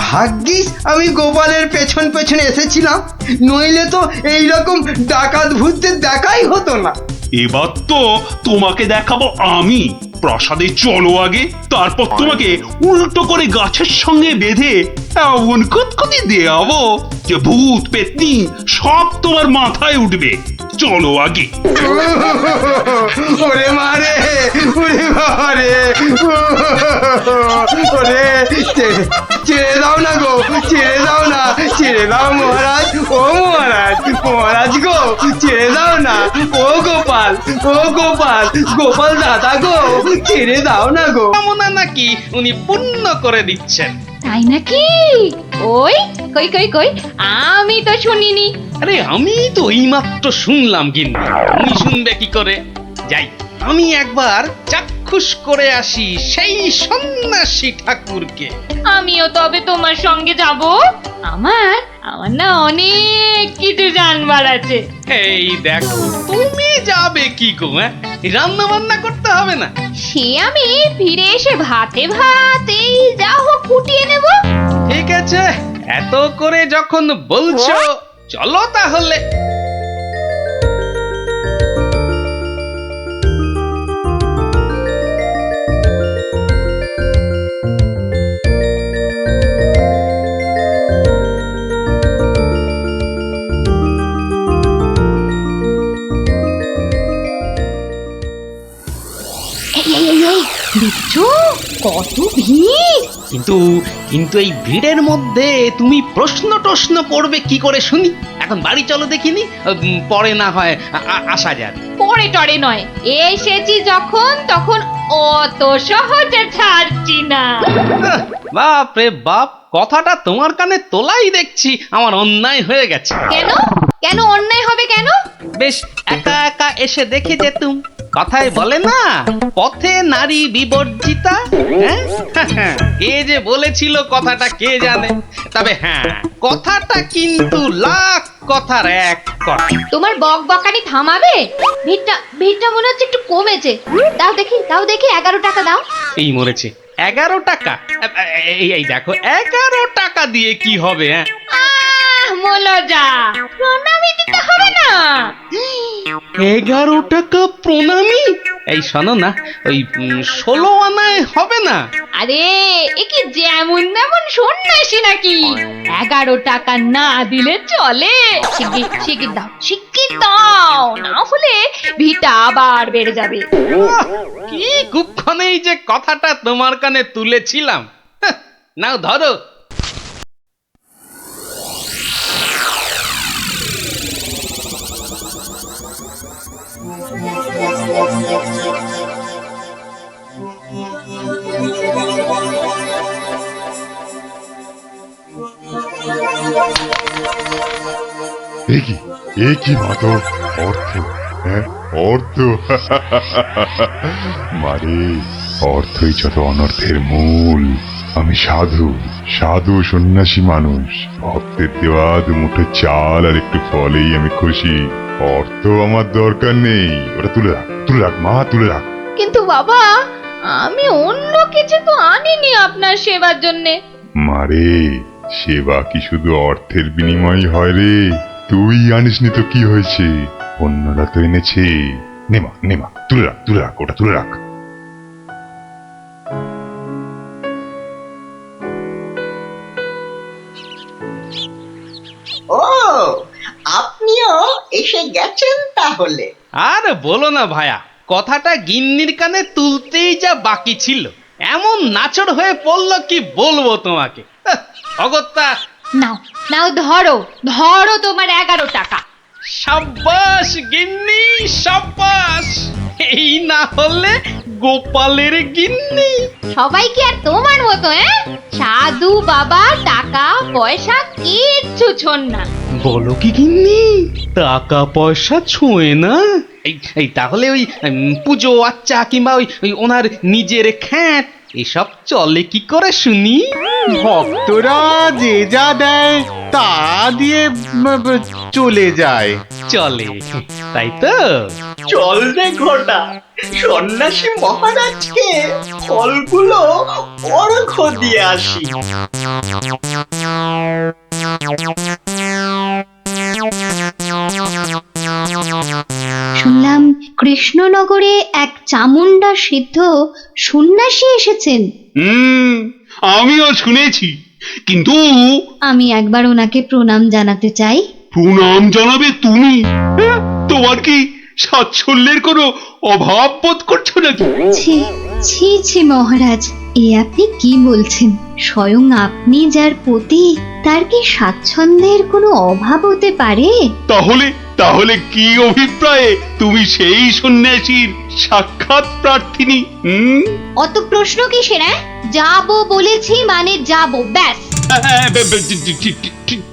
ভাগ্যিস আমি গোপালের পেছন এসেছিলাম, নইলে তো এইরকম ডাকাত ভূতদের দেখাই হতো না। এবার তো তোমাকে দেখাবো আমি। প্রাসাদে চলো আগে, তারপর তোমাকে উল্টো করে গাছের সঙ্গে বেঁধে এমন কুতকুতি দেওয়াবো যে ভূত পেতনি সব তোমার মাথায় উঠবে। চলো আগে। ওরে মারে, ওরে মারে, ওরে ছেড়ে দাও না গো, ছেড়ে দাও না, ছেড়ে দাও মহারাজ, ও মহারাজ, মহারাজ গো, ছেড়ে দাও না, ও গোপাল, ও গোপাল, গোপাল দাদা গো, ছেড়ে দাও না গো। কামনা নাকি উনি পূর্ণ করে দিচ্ছেন? তাই নাকি? ওই কই কই কই, আমি তো শুনিনি। আরে আমি তো এইমাত্র শুনলাম, কিন্তু তুমি শুনবে কি করে? যাই, আমি একবার চাক্ষুষ করে আসি সেই সন্ন্যাসী ঠাকুরকে। আমিও তবে তোমার সঙ্গে যাব। আমার আমার না অনেক কিছু জানবার আছে। এই দেখো, তুমি যাবে কি গো? রান্না বান্না করতে হবে না? সে আমি ফিরে এসে ভাতে ভাত এই যা হোক ফুটিয়ে নেব। ঠিক আছে, এত করে যখন বলছো চলো তাহলে। দেখছো কত ভিড়? কিন্তু কিন্তু এই ভিড়ের মধ্যে তুমি প্রশ্ন টশ্ন করবে কি করে শুনি? এখন বাড়ি চলো দেখিনি, পরে না হয় আসা যাক। পরে টরে নয়, এসেছি যখন তখন অত সহজে ছাড়ছি না। বাপ রে বাপ, কথাটা তোমার কানে তোলাই দেখছি আমার অন্যায় হয়ে গেছে। কেন কেন অন্যায় হবে কেন? বেশ একা একা এসে দেখে যেতুম। কথায় বলে না, পথে নারী বিবর্জিতা। কে যে বলেছিল কথাটা কে জানে। তবে হ্যাঁ, কথাটা কিন্তু লাখ কথার এক কথা। তোমার বক বকানি থামাবে? ভিড়টা মনে হচ্ছে একটু কমেছে। দাও দেখি 11 টাকা দাও। এই মরেছে, 11 টাকা? এই দেখো, 11 টাকা দিয়ে কি হবে? মলজা, প্রণামী দিতে হবে না? 11 টাকা প্রণামী? এই শোনো না, ওই 16 আনায় হবে না? আরে এ কি যেমন তেমন সন্ন্যাসী নাকি? 11 টাকা না দিলে চলে? শিগগির দাও, না হলে ভিড়টা আবার বেড়ে যাবে। কি কুক্ষণেই যে কথাটা তোমার কানে তুলেছিলাম। নাও ধরো। কি মাতো অর্থ, হ্যাঁ অর্থ। মারে, অর্থই যত অনর্থের মূল। আমি সাধু সাধু সন্ন্যাসী মানুষ, ভক্তের দেওয়া দুমুঠো চাল আর একটু ফলেই আমি খুশি। অর্থ আমার দরকার নেই, ওটা তুলে রাখ মা, তুলে রাখ। কিন্তু বাবা, আমি অন্য কিছু তো আনিনি আপনার সেবার জন্যে। মারে, সেবা কি শুধু অর্থের বিনিময় হয় রে? তুই আনিসনি তো কি হয়েছে, অন্যরা তো এনেছে। নেমা তুলে রাখ, ওটা তুলে রাখ। ও, আপনিও এসে গেছেন তাহলে? আর বলো না ভায়া, কথাটা গিন্নির কানে তুলতেই যা বাকি ছিল, এমন নাচড় হয়ে পড়লো কি বলবো তোমাকে। অগত্যা, নাও ধরো তোমার 11 টাকা। সাব্বাস গিন্নি, সাব্বাস। এই না হলে গোপালের গিন্নি। সবাই কি আর তোমার মতো? সাধু বাবা টাকা পয়সা কিচ্ছু ছোন না। বলো কি গিন্নি, টাকা পয়সা ছোঁয় না? এই তাহলে ওই পুজো আচ্চা কিংবা ওই ওনার নিজের খ্যাট এসব চলে কি করে শুনি? ভক্তরা যে যা দেয় তা দিয়ে চলে যায়। চলে, তাই তো? চল রে ঘটা, সন্ন্যাসী মহারাজকে ফলগুলো অর্ঘ্য দিয়ে আসি। শুনলাম কৃষ্ণনগরে এক চামুন্ডা সিদ্ধ সন্ন্যাসী এসেছেন। আমিও শুনেছি, কিন্তু আমি একবার ওনাকে প্রণাম জানাতে চাই। প্রণাম জানাবে তুমি? তোমার কি সাচ্ছল্যের কোনো অভাব বোধ করছো নাকি? ছি ছি ছি মহারাজ, এ আপনি কি বলছেন? স্বয়ং আপনি যার পতি, তার কি স্বাচ্ছন্দ্যের কোনো অভাব হতে পারে? তাহলে কি অভিপ্রায়ে তুমি সেই সন্ন্যাসীর সাক্ষাৎ প্রার্থিনী? অত প্রশ্ন কিসের? যাবো বলেছি মানে যাবো, ব্যাস।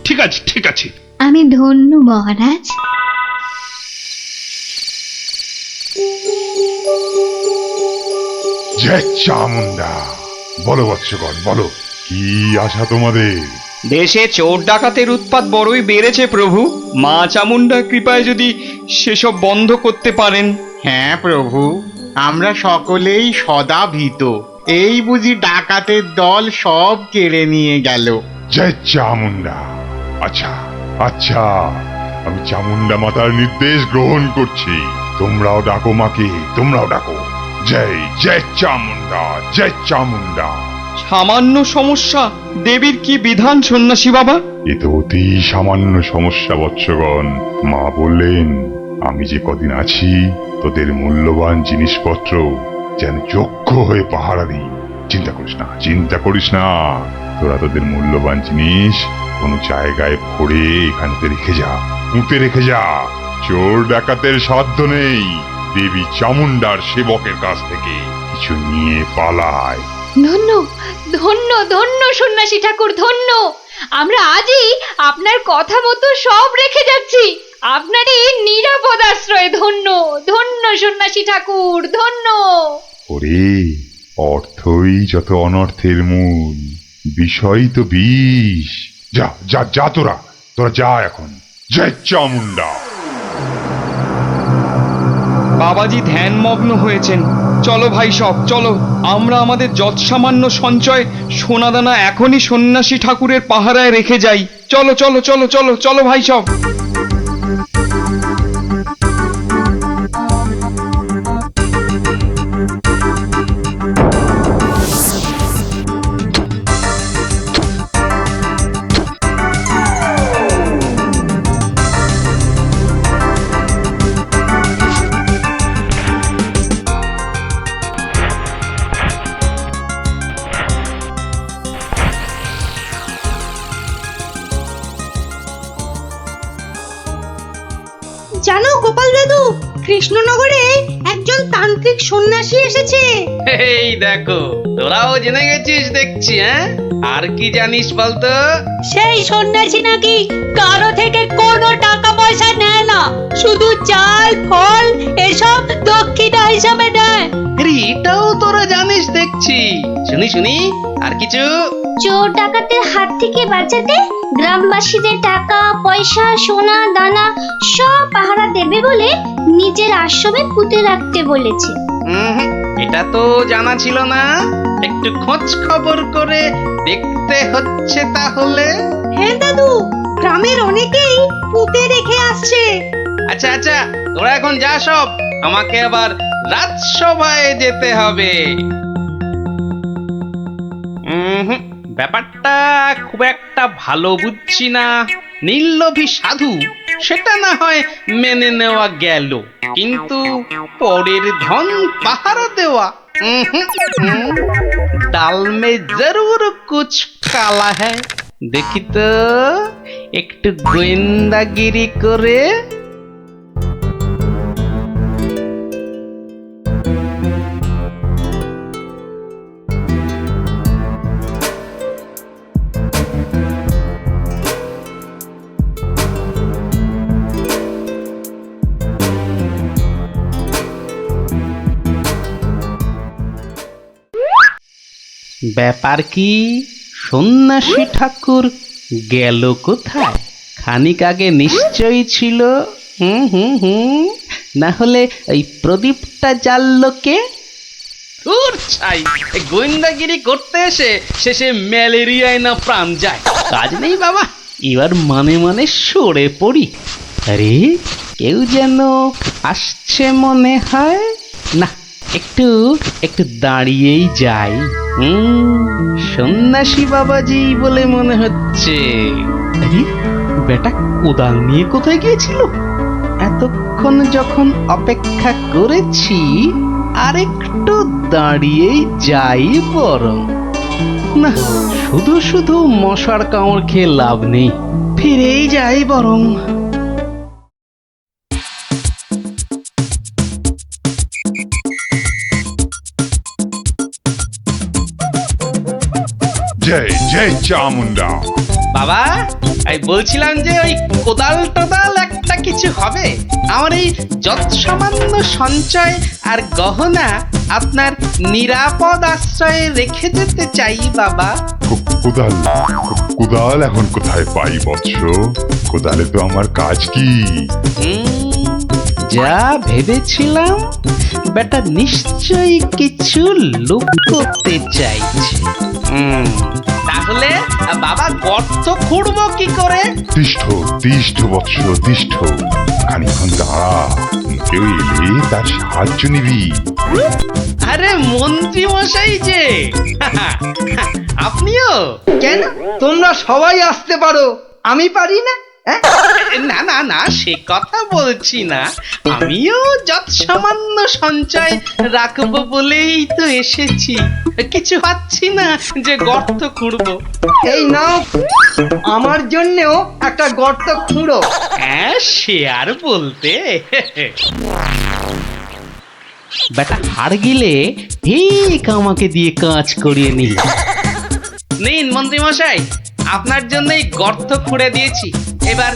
ঠিক আছে। আমি ধন্য মহারাজ। জয় চামুন্ডা। বলো বৎসগণ, বলো, কি আশা তোমাদের? দেশে চোর ডাকাতের উৎপাত বড়ই বেড়েছে প্রভু। মা চামুন্ডার কৃপায় যদি সেসব বন্ধ করতে পারেন। হ্যাঁ প্রভু, আমরা সকলেই সদা ভীত। এই বুঝি ডাকাতের দল সব কেড়ে নিয়ে গেল। জয় চামুন্ডা। আচ্ছা, আমি চামুন্ডা মাতার নির্দেশ গ্রহণ করছি। তোমরাও ডাকো মাকে, তোমরাও ডাকো। জয় চামুন্ডা, জয় চামুন্ডা। সামান্য সমস্যা, দেবীর কি বিধান সন্ন্যাসী বাবা? এ তো অতি সামান্য সমস্যা বৎসগণ। মা বললেন, আমি যে কদিন আছি তোদের মূল্যবান জিনিসপত্র যেন যোগ্য হয়ে পাহারা দিই। চিন্তা করিস না। তোরা তোদের মূল্যবান জিনিস কোনো জায়গায় ভরে এখানে রেখে যা, পুঁতে রেখে যা। চোর ডাকাতের সাধ্য নেই দেবী চামুন্ডার সেবকের কাছ থেকে কিছু নিয়ে পালায়। ধন্য ধন্য ধন্য সন্ন্যাসী ঠাকুর, ধন্য। আমরা আজই আপনার কথা মতো সব রেখে যাচ্ছি। আপনারই নিরাপদ আশ্রয়। ধন্য ধন্য সন্ন্যাসী ঠাকুর, ধন্য। ওরে, অর্থই যত অনর্থের মূল, বিষয় তো বিষ। যা তোরা যা এখন। জয় চামুন্ডা। বাবাজি ধ্যানমগ্ন হয়েছেন। চলো ভাই সব, চলো। আমরা আমাদের যৎসামান্য সঞ্চয় সোনাদানা এখনই সন্ন্যাসী ঠাকুরের পাহারায় রেখে যাই। চলো চলো চলো চলো চলো ভাই সব। জানো গোপাল দাদু, কৃষ্ণনগরে একজন তান্ত্রিক সন্ন্যাসী এসেছে। এই দেখো, তোরাও জেনে গেছিস দেখছি। আর কি জানিস বলতো? সেই সন্ন্যাসী নাকি কারো থেকে কোনো টাকা পয়সা নেয় না, শুধু চাল ফল এসব দক্ষিণা হিসাবে দেয়। এটাও তোরা জানিস দেখছি। শুনি আর কিছু? চোর ডাকাতের হাত থেকে বাঁচাতে গ্রামবাসীদের টাকা পয়সা সোনা দানা সব পাহারা দেবে বলে নিজের আশ্রমে পুঁতে রাখতে বলেছে। এটা তো জানা ছিল না। একটু খোঁজ খবর করে দেখতে হচ্ছে তাহলে। হ্যাঁ দাদু, গ্রামের অনেকেই পুঁতে রেখে আসছে। আচ্ছা, তোরা এখন যা সব। আমাকে আবার রাজসভায় যেতে হবে। ব্যাপারটা খুব একটা ভালো বুঝছি না। নীললোভী সাধু সেটা না হয় মেনে নেওয়া গেল, কিন্তু পরের ধন পাহারা দেওয়া, ডাল মে জরুর কুছ কালা হ্যায়। দেখি তো একটু গোয়েন্দাগিরি করে। ব্যাপার কি? সন্ন্যাসী ঠাকুর গেল কোথায়? খানিক আগে নিশ্চয়ই ছিল। না হলে ওই প্রদীপটা জ্বাললো কে? গোয়েন্দাগিরি করতে এসে শেষে ম্যালেরিয়ায় না প্রাণ যায়। কাজ নেই বাবা, এবার মানে সরে পড়ি। আরে কেউ যেন আসছে মনে হয়। না, একটু একটু দাঁড়িয়েই যাই। সন্ন্যাসী বাবাজি বলে মনে হচ্ছে। আরে, বেটা কোদাল নিয়ে কোথায় গিয়েছিল? এতক্ষণ যখন অপেক্ষা করেছি, আর একটু দাঁড়িয়েই যাই বরং। না, শুধু শুধু মশার কামড় খেয়ে লাভ নেই, ফিরেই যাই বরং। জয় জয় চামুন্ডা। বাবা, আমি বলছিলাম যে ওই কোদাল টোদাল একটা কিছু হবে। আমার এই যত সামান্য সঞ্চয় আর গহনা আপনার নিরাপদ আশ্রয়ে রেখে যেতে চাই বাবা। কোদাল কোদাল এখন কোথায় পাই বৎস? কোদালে তো আমার কাজ কি? যা ভেবেছিলাম, বেটা নিশ্চয়ই কিছু লুকোতে চাইছে। তাহলে বাবা গর্ত খুঁড়বো কি করে? তিষ্ঠ তিষ্ঠ বৎস তিষ্ঠ, খানিক্ষণ দাঁড়া, কেউ এলে তার সাহায্য নিবি। আরে মন্ত্রী মশাই যে, আপনিও? কেন, তোমরা সবাই আসতে পারো, আমি পারি না? না না না, সে কথা বলছি না। আমিও যত সামান্য সঞ্চয় রাখবো বলেই তো এসেছি। কিছু পাচ্ছি না যে গর্ত খুঁড়বো। এই নাও, আমার জন্যও একটা গর্ত খুঁড়ো। হ্যাঁ, সে আর বলতে। বেটা হাড় গিলে ঠিক আমাকে দিয়ে কাজ করিয়ে নিল। নিন মন্ত্রী মশাই, আপনার জন্যই গর্ত খুঁড়ে দিয়েছি, এবার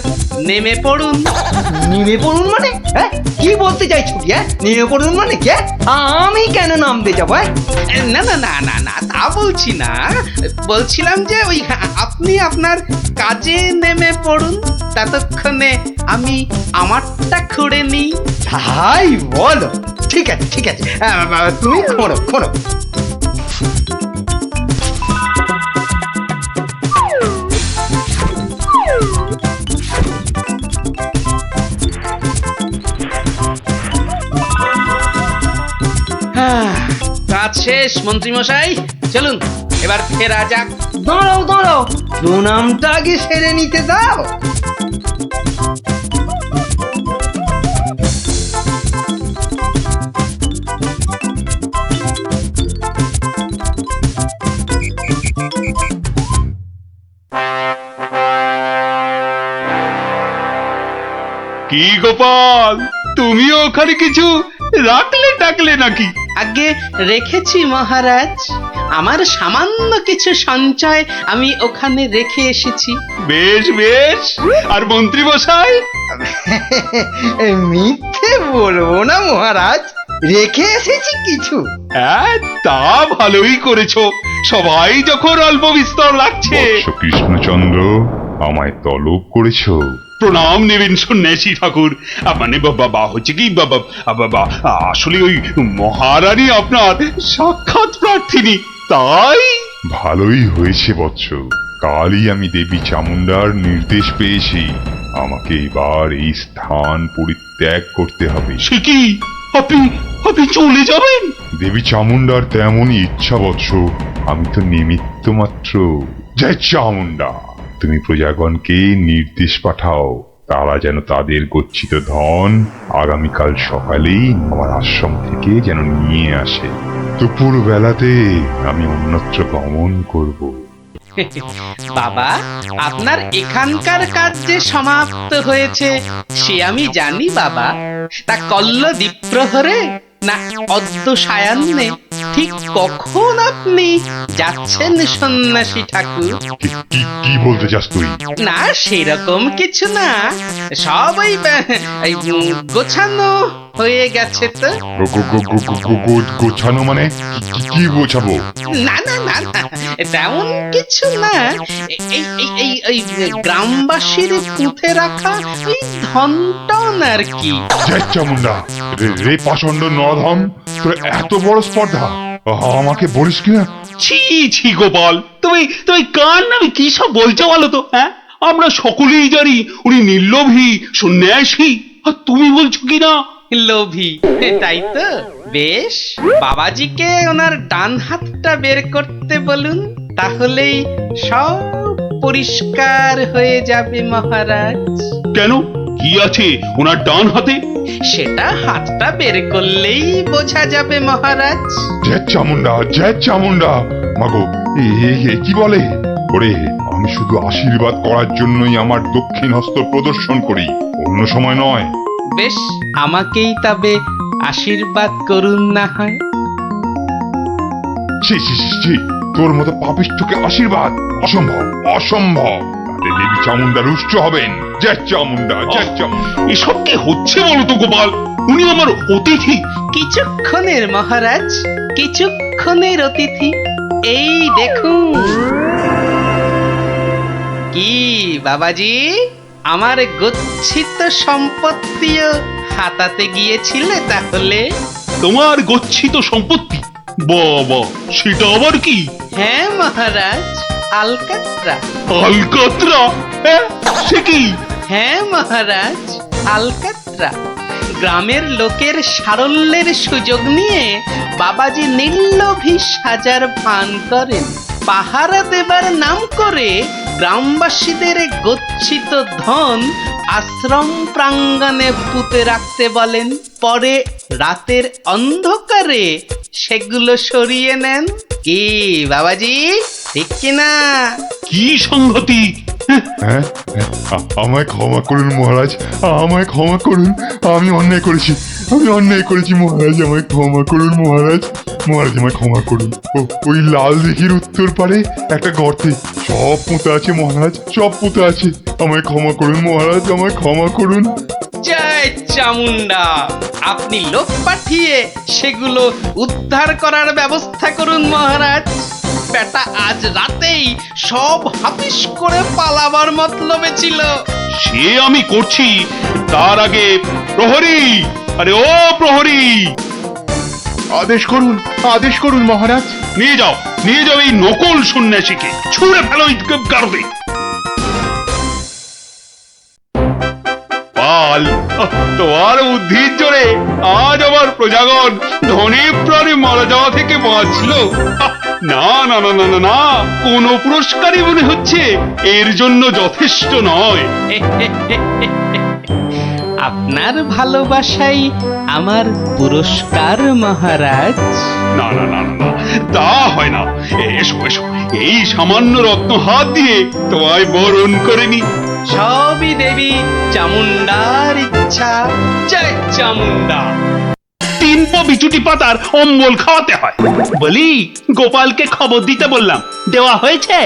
নেমে পড়ুন। নেমে পড়ুন মানে? কি বলতে চাইছো? নেমে পড়ুন মানে কে? আমি কেন নামতে যাবো? না না না না না, তা বলছি না। বলছিলাম যে ওই আপনি আপনার কাজে নেমে পড়ুন, ততক্ষণে আমি আমারটা খুঁড়ে নিই। তাই বলো? ঠিক আছে ঠিক আছে, তুমি খোঁড়ো খোঁড়ো। কাজ শেষ মন্ত্রী মশাই, চলুন এবার ফেরা যাক। দাঁড়াও দাঁড়াও, প্রণামটা আগে সেরে নিতে দাও। কি গোপাল, তুমিও ওখানে কিছু রাখলে টাকলে নাকি? আগে রেখেছি মহারাজ, আমার সামান্য কিছু সঞ্চয় আমি ওখানে রেখে এসেছি। বেশ বেশ, আর মন্ত্রী মশাই? মিথ্যে বলবো না মহারাজ, রেখে এসেছি কিছু। হ্যাঁ, তা ভালোই করেছো, সবাই যখন অল্প বিস্তর লাগছে। কৃষ্ণচন্দ্র, আমায় তলব করেছো? প্রণাম নেবেন সন্ন্যাসী ঠাকুর। মানে বাবা হচ্ছে কি বাবা, আসলে ওই মহারানী আপনার সাক্ষাৎ প্রার্থিনী, তাই। ভালোই হয়েছে বৎস, কালই আমি দেবী চামুন্ডার নির্দেশ পেয়েছি, আমাকে এবার এই স্থান পরিত্যাগ করতে হবে। সে কি, আপনি আপনি চলে যাবেন? দেবী চামুন্ডার তেমনই ইচ্ছা বৎস, আমি তো নিমিত্ত মাত্র। জয় চামুন্ডা, তুমি প্রজাগণকে নির্দেশ পাঠাও, তারা যেন তাদের গচ্ছিত ধন আগামীকাল সকালেই আমার আশ্রম থেকে যেন নিয়ে আসে। দুপুর বেলাতে আমি অন্যত্র গমন করব। বাবা, আপনার এখানকার কাজ যে সমাপ্ত হয়েছে সে আমি জানি বাবা। তা কল্ল দ্বীপ্রহরে না অদ্য সায়ান্নে ঠিক কখন আপনি যাচ্ছেন সন্ন্যাসী ঠাকুর? কি বলতে চাস তুই? না সেরকম কিছু না, সব ওই গোছানো হয়ে গেছে তো। গোছানো মানে কি গোছাবো? না না না না, তেমন কিছু না। এই গ্রামবাসীর পুঁতে রাখা ওই ধনটন আর কি। চামুন্ডা রে পাষণ্ড নরধম, তোর এত বড় স্পর্ধা, আমাকে বলিস কিনা? ছি ছি গোপাল, তুমি তুমি কার নামে কি সব বলছো বলো তো? হ্যাঁ, আমরা সকলেই জানি উনি নির্লোভী সন্ন্যাসী, আর তুমি বলছো কিনা লোভী তাই তো বেশ বাবাজিকে ওনার ডান হাতটা বের করতে বলুন তাহলেই সব পরিষ্কার হয়ে যাবে মহারাজ। কেন কি আছে ওনার ডান হাতে? সেটা হাতটা বের করলেই বোঝা যাবে মহারাজ। জয় চামুন্ডা, জয় চামুন্ডা। মাগো কি বলে? ওরে আমি শুধু আশীর্বাদ করার জন্যই আমার দক্ষিণ হস্ত প্রদর্শন করি, অন্য সময় নয়। বেশ আমাকেই তবে আশীর্বাদ করুন না হয়। ছি ছি ছি ছি, তোর মতো পাপিষ্ঠকে আশীর্বাদ অসম্ভব, অসম্ভব। তাতে দেবী চামুন্ডা রুষ্ট হবেন। জয় চামুন্ডা, জয় চামুন্ডা। এসব কি হচ্ছে বলো তো গোপাল? উনি আমার অতিথি। কিছুক্ষণের মহারাজ, কিছুক্ষণের অতিথি। এই দেখুন। কি বাবাজি, আমার গচ্ছিত সম্পত্তিও হাতাতে গিয়েছিলে তাহলে? তোমার গচ্ছিত সম্পত্তি? বাবা, সেটা আবার কি? হ্যাঁ মহারাজ, আলকাতরা। আলকাতরা? হ্যাঁ, সে কি? হ্যাঁ মহারাজ, আলকাতরা। গ্রামের লোকের সারল্যের সুযোগ নিয়ে বাবাজি নির্লোভী সাজার ভান করেন। পাহারা দেবার নাম করে গ্রামবাসীদের গচ্ছিত ধন আশ্রম প্রাঙ্গণে পুঁতে রাখতে বলেন। পরে রাতের অন্ধকারে সেগুলো সরিয়ে নেন। কি বাবাজি, ঠিক কিনা? কি সংগতি? হ্যাঁ, আমায় ক্ষমা করুন মহারাজ, আমায় ক্ষমা করুন। আমি অন্যায় করেছি, আমি অন্যায় করেছি মহারাজ, আমায় ক্ষমা করুন মহারাজ। মহারাজ আমায় ক্ষমা করুন। ওই লাল দিঘির উত্তর পারে একটা গর্তে সব পুঁতে আছে মহারাজ, সব পুঁতে আছে। আমায় ক্ষমা করুন মহারাজ, আমায় ক্ষমা করুন। জয় চামুন্ডা, আপনি লোক পাঠিয়ে সেগুলো উদ্ধার করার ব্যবস্থা করুন মহারাজ। বেটা আজ রাতেই সব হাফিস করে পালাবার মতলবে ছিল। সে আমি করছি, তার আগে প্রহরী, আরে ও প্রহরী, আদেশ করুন, আদেশ করুন মহারাজ। নিয়ে যাও, নিয়ে যাও এই নকল সন্ন্যাসীকে, ছুঁড়ে ফেলো এই গারদে। পাল, তোমার বুদ্ধির জোরে আজ আমার প্রজাগণ ধনে প্রাণে মারা যাওয়া থেকে বাঁচল। না না না না না না, কোন পুরস্কারই মনে হচ্ছে এর জন্য যথেষ্ট নয়। আপনার ভালোবাসাই আমার পুরস্কার মহারাজ। না না না না না, তা হয় না। এসো এসো, এই সামান্য রত্ন হাত দিয়ে তোমায় বরণ করে নি। সবই দেবী চামুন্ডার ইচ্ছা। জয় চামুন্ডা। 3 পা বিচুটি পাতার অম্বল খাওয়াতে হয়। বলি, গোপালকে খবর দিতে বললাম, দেওয়া হয়েছে?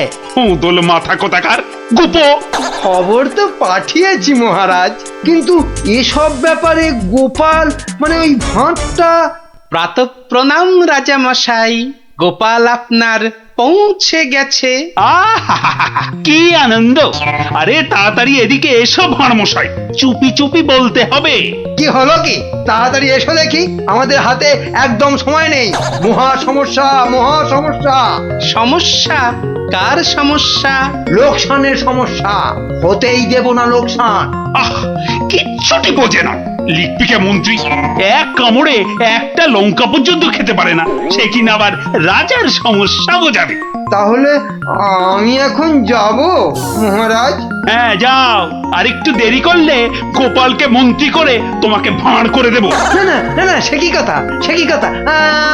দোল মাথা কোথাকার গোপো। খবর তো পাঠিয়েছি মহারাজ, কিন্তু এসব ব্যাপারে গোপাল মানে ওই ভাঁটটা। প্রাতঃপ্রণাম রাজা মশাই, গোপাল আপনার পৌঁছে গেছে। কি আনন্দ! আরে তাড়াতাড়ি এদিকে এসো ভাঁড়মশাই, চুপি চুপি বলতে হবে। কি হলো কি? তাড়াতাড়ি এসো দেখি, আমাদের হাতে একদম সময় নেই। মহা সমস্যা, মহা সমস্যা। সমস্যা? কার সমস্যা? লোকসানের সমস্যা। হতেই দেব না লোকসান। কিচ্ছুটি বোঝে না লিপিকা মন্ত্রী, এক কামড়ে একটা লঙ্কা পর্যন্ত খেতে পারে না, সে কিনা আবার রাজার সমস্যা বোঝাবে। তাহলে আমি এখন যাব মহারাজ? হ্যাঁ যাও, আর একটু দেরি করলে গোপালকে মন্ত্রী করে তোমাকে ভাঁড় করে দেব। না না না না, সে কি কথা, সে কি কথা।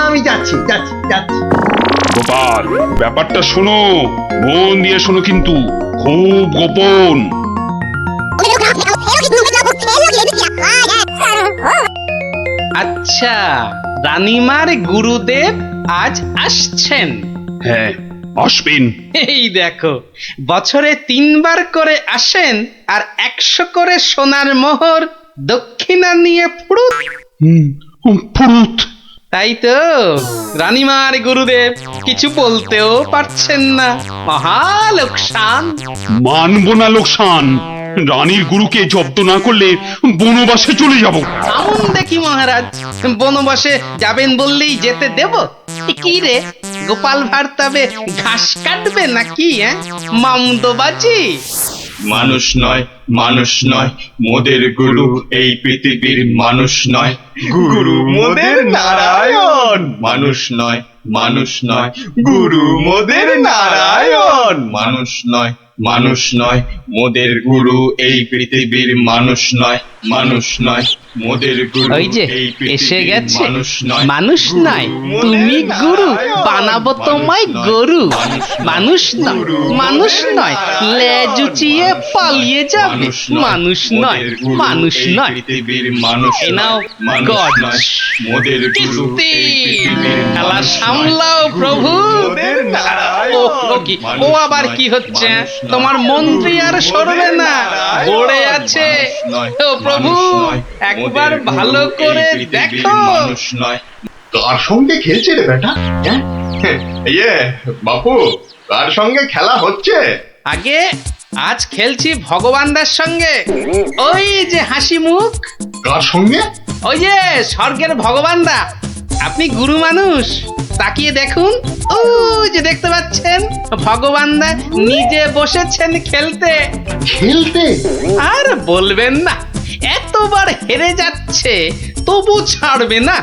আমি যাচ্ছি যাচ্ছি যাচ্ছি। গোপাল, ব্যাপারটা শোনো, মন দিয়ে শোনো, কিন্তু খুব গোপন। আচ্ছা, রানীমার গুরুদেব আজ আসছেন? হ্যাঁ, আসবেন। এই দেখো, বছরে 3 বার করে আসেন, আর 100 করে সোনার মোহর দক্ষিণা নিয়ে ফুরুত। ফুরুত? তাই তো, রানীমার গুরুদেব কিছু বলতেও পারছেন না। মহা লোকসান। মানব না লোকসান। রানীর গুরুকে জব্দ না করলে বনবাসে চলে যাব। আমন দেখি মহারাজ, বনবাসে যাবেন বললেই যেতে দেব? কি রে, গোপাল ভাঁড় তবে ঘাস কাটবে নাকি? মামদোবাজি মানুষ নয়, মানুষ নয় মোদের গুরু এই পৃথিবীর মানুষ নয় গুরু মোদের নারায়ণ মানুষ নয় মানুষ নয় গুরু মোদের নারায়ণ মানুষ নয় মানুষ নয় মোদের গুরু এই পৃথিবীর মানুষ নয় মানুষ নয় মোদের গুরু ওই যে এই এসে পৃথিবীর গেছে মানুষ নয় মানুষ নয় তুমি গুরু বানাবো তোমায় গরু মানুষ নয় মানুষ নয় লেজ উঁচিয়ে পালিয়ে যাবে মানুষ নয় মানুষ নয় পৃথিবীর মানুষ এই নাও মানুষ গড নয় মোদের গুরু কিস্তি এই পৃথিবীর খেলা মানুষ সামলাও নয়। প্রভু মোদের নারায়ণ ও কি ও আবার কি হচ্ছে তোমার মন্ত্রী আর সরবে না পড়ে আছে ও প্রভু একবার ভালো করে দেখো মানুষ নয় কার সঙ্গে খেলছে রে বেটা হ্যাঁ? ইয়ে বাপু কার সঙ্গে খেলা হচ্ছে? আগে আজ খেলছি ভগবানদার সঙ্গে ওই যে হাসি মুখ কার সঙ্গে? ওই যে স্বর্গের ভগবানদা আপনি গুরু মানুষ তাকিয়ে দেখুন ও যে দেখতে পাচ্ছেন ভগবানদা নিজে বসেছেন খেলতে খেলতে আর বলবেন না এতবার হেরে যাচ্ছে তবু ছাড়বে না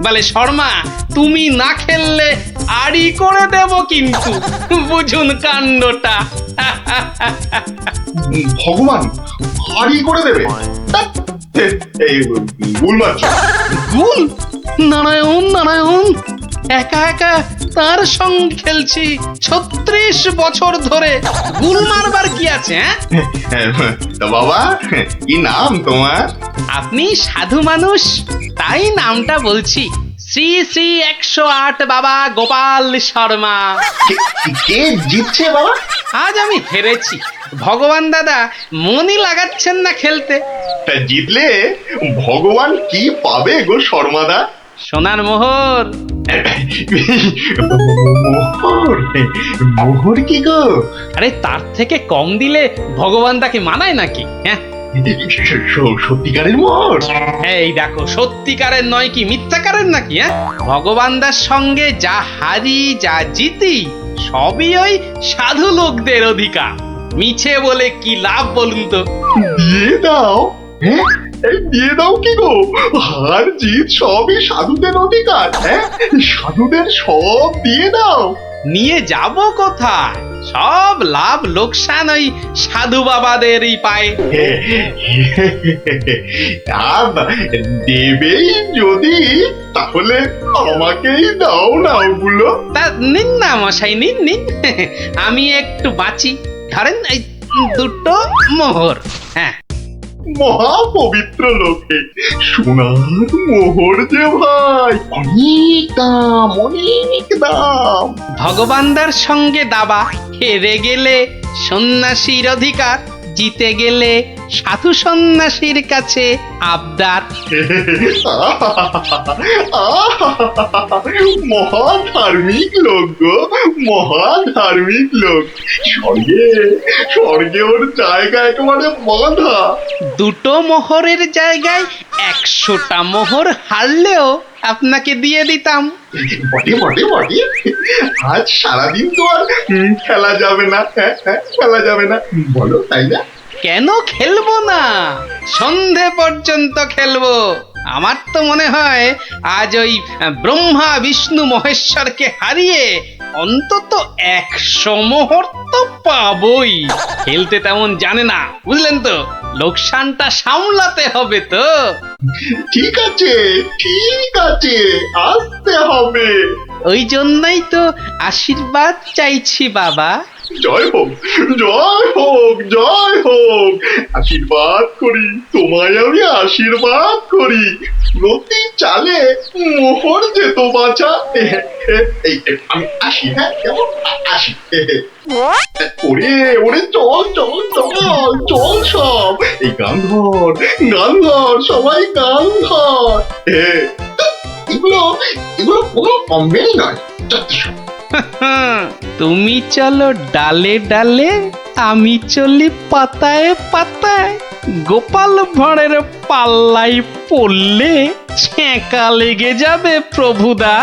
বলে শর্মা তুমি না খেললে আড়ি করে দেব কিন্তু বুঝুন কাণ্ডটা ভগবান হারি করে দেবে ধ্যাৎ, এই গুল মারছ গুল নারায়ণ নারায়ণ একা একা তার সঙ্গে খেলছি 36 বছর ধরে গুল মারবার কি আছে তা বাবা কি নাম তোমার? আপনি সাধু মানুষ তাই নামটা বলছি শ্রী শ্রী 108 বাবা গোপাল শর্মা কে জিতছে বাবা? আজ আমি হেরেছি ভগবান দাদা মনই লাগাচ্ছেন না খেলতে তা জিতলে ভগবান কি পাবে গো শর্মাদা? সোনার মোহর মোহর মোহর কি গো? আরে তার থেকে কম দিলে ভগবান তাকে মানায় নাকি হ্যাঁ সত্যিকারের মোহর? এই দেখো সত্যিকারের নয় কি মিথ্যাকারের নাকি হ্যাঁ ভগবানদার সঙ্গে যা হারি যা জিতি সবই ওই সাধু লোকদের অধিকার মিছে বলে কি লাভ বলুন তো দিয়ে দাও হ্যাঁ এই দিয়ে দাও কি গো? হার জিত সবই সাধুদের অধিকার হ্যাঁ সাধুদের সব দিয়ে দাও। নিয়ে যাব কোথায় সব লাভ লোকসান ওই সাধু বাবাদেরই পায় দেবেই যদি তাহলে আমাকেই দাও না ওগুলো। তা নিন না মশাই নিন নিন আমি একটু বাঁচি ধরেন এই দুটো মোহর হ্যাঁ মহা পবিত্র লোকে সোনার মোহর যে ভাই অনেক দাম অনেক দাম। ভগবানদার সঙ্গে দাবা হেরে গেলে সন্ন্যাসীর অধিকার জিতে গেলে সাধু সন্ন্যাসীর কাছে আবদার মহা ধার্মিক লোক গো মহা ধার্মিক লোক স্বর্গে স্বর্গে ওর জায়গা একেবারে বাঁধা। দুটো মোহরের জায়গায় 100টা মোহর হারলেও আপনাকে দিয়ে দিতাম বটে বটে বটে আজ সারাদিন তো আর খেলা যাবে না খেলা যাবে না বলো তাই না? কেন খেলবো না সন্ধে পর্যন্ত খেলবো আমার তো মনে হয় আজ ওই ব্রহ্মা বিষ্ণু মহেশ্বরকে হারিয়ে অন্তত 100 মোহর তো পাবই খেলতে তেমন জানে না বুঝলেন তো লোকসানটা সামলাতে হবে তো ঠিক আছে আসতে হবে ওই জন্যই তো আশীর্বাদ চাইছি বাবা জয় হোক জয় হোক জয় হোক আশীর্বাদ করি তোমায় আমি আশীর্বাদ করি প্রতি চালে মোহর যেত বাছা এই আমি আসি হ্যাঁ কেমন আসি ওরে ওরে চল চল চল চল সব এই গান ধর সবাই গান ধর এগুলো এগুলো কোনো কমবেই নয় তুমি চলো ডালে ডালে আমি চলি পাতায় পাতায় গোপাল ভাঁড়ের পাল্লাই পড়লে ছেঁকা লেগে যাবে প্রভুদা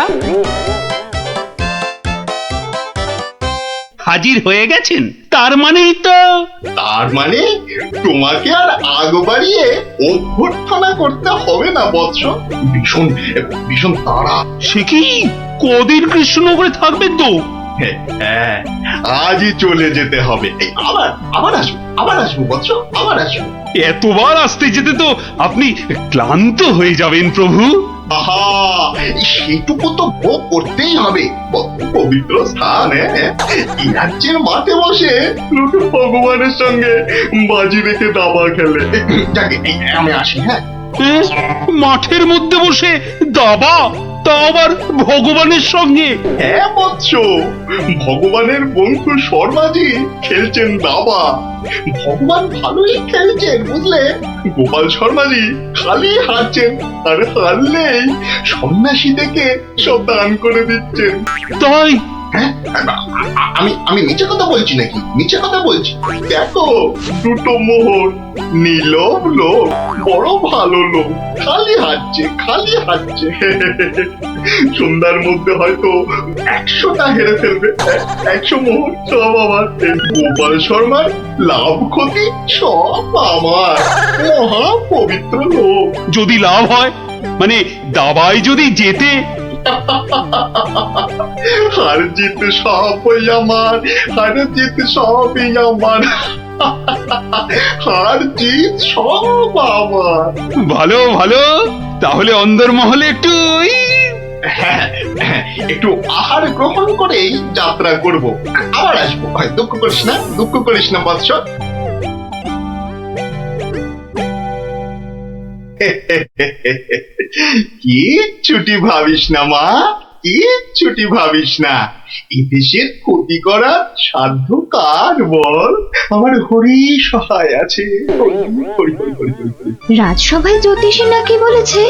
হাজির হয়ে গেছেন তা তার মানেই তো তার মানে তোমাকে আর আগ বাড়িয়ে অভ্যর্থনা করতে হবে না বৎস। ভীষণ ভীষণ তাড়া। সে কি কদিন কৃষ্ণনগরে থাকবেন তো? হ্যাঁ, আজই চলে যেতে হবে। এই আবার আসবো বৎস, আবার আসবো। এতবার আসতে যেতে তো আপনি ক্লান্ত হয়ে যাবেন প্রভু। আহা, সেটুকু তো ভোগ করতেই হবে। পবিত্র স্থান, এই রাজ্যের মাঠে বসে লোকে ভগবানের সঙ্গে বাজি রেখে দাবা খেলে। যাকে আমি আসি। হ্যাঁ, মাঠের মধ্যে বসে দাবা, তা আবার ভগবানের সঙ্গে? হ্যাঁ বৎস, ভগবানের বন্ধু শর্মাজি খেলছেন দাবা। ভগবান ভালোই খেলছেন বুঝলে। গোপাল শর্মাজি খালি হারছেন, আর হারলেই সন্ন্যাসী থেকে সব দান করে দিচ্ছেন। তাই? হ্যাঁ, আমি মিছে কথা বলছি নাকি? মিছে কথা বলছি? দেখো, দুটো মোহর, নীলব লোক, বড় ভালো লোক, খালি হাঁটছে। সন্ধ্যার মধ্যে হয়তো 100টা হেরে ফেলবে। 100 মোহর সব আমার। গোপাল শর্মার লাভ ক্ষতি সব আমার। মহা পবিত্র লোক। যদি লাভ হয়, মানে দাবায় যদি জেতে? হার জিত সবই আমার, হার জিত সবই আমার, হার জিত সব আমার। ভালো ভালো, তাহলে অন্দরমহলে একটু একটু আহার গ্রহণ করেই যাত্রা করব। আবার আসবো। দুঃখ করিস না বৎস। কিচ্ছুটি ভাবিস না মা, কিচ্ছুটি ভাবিস না। এই দেশের ক্ষতি করার সাধ্য কার বল? আমার হরি সহায় আছে। রাজসভায় জ্যোতিষী নাকি বলেছে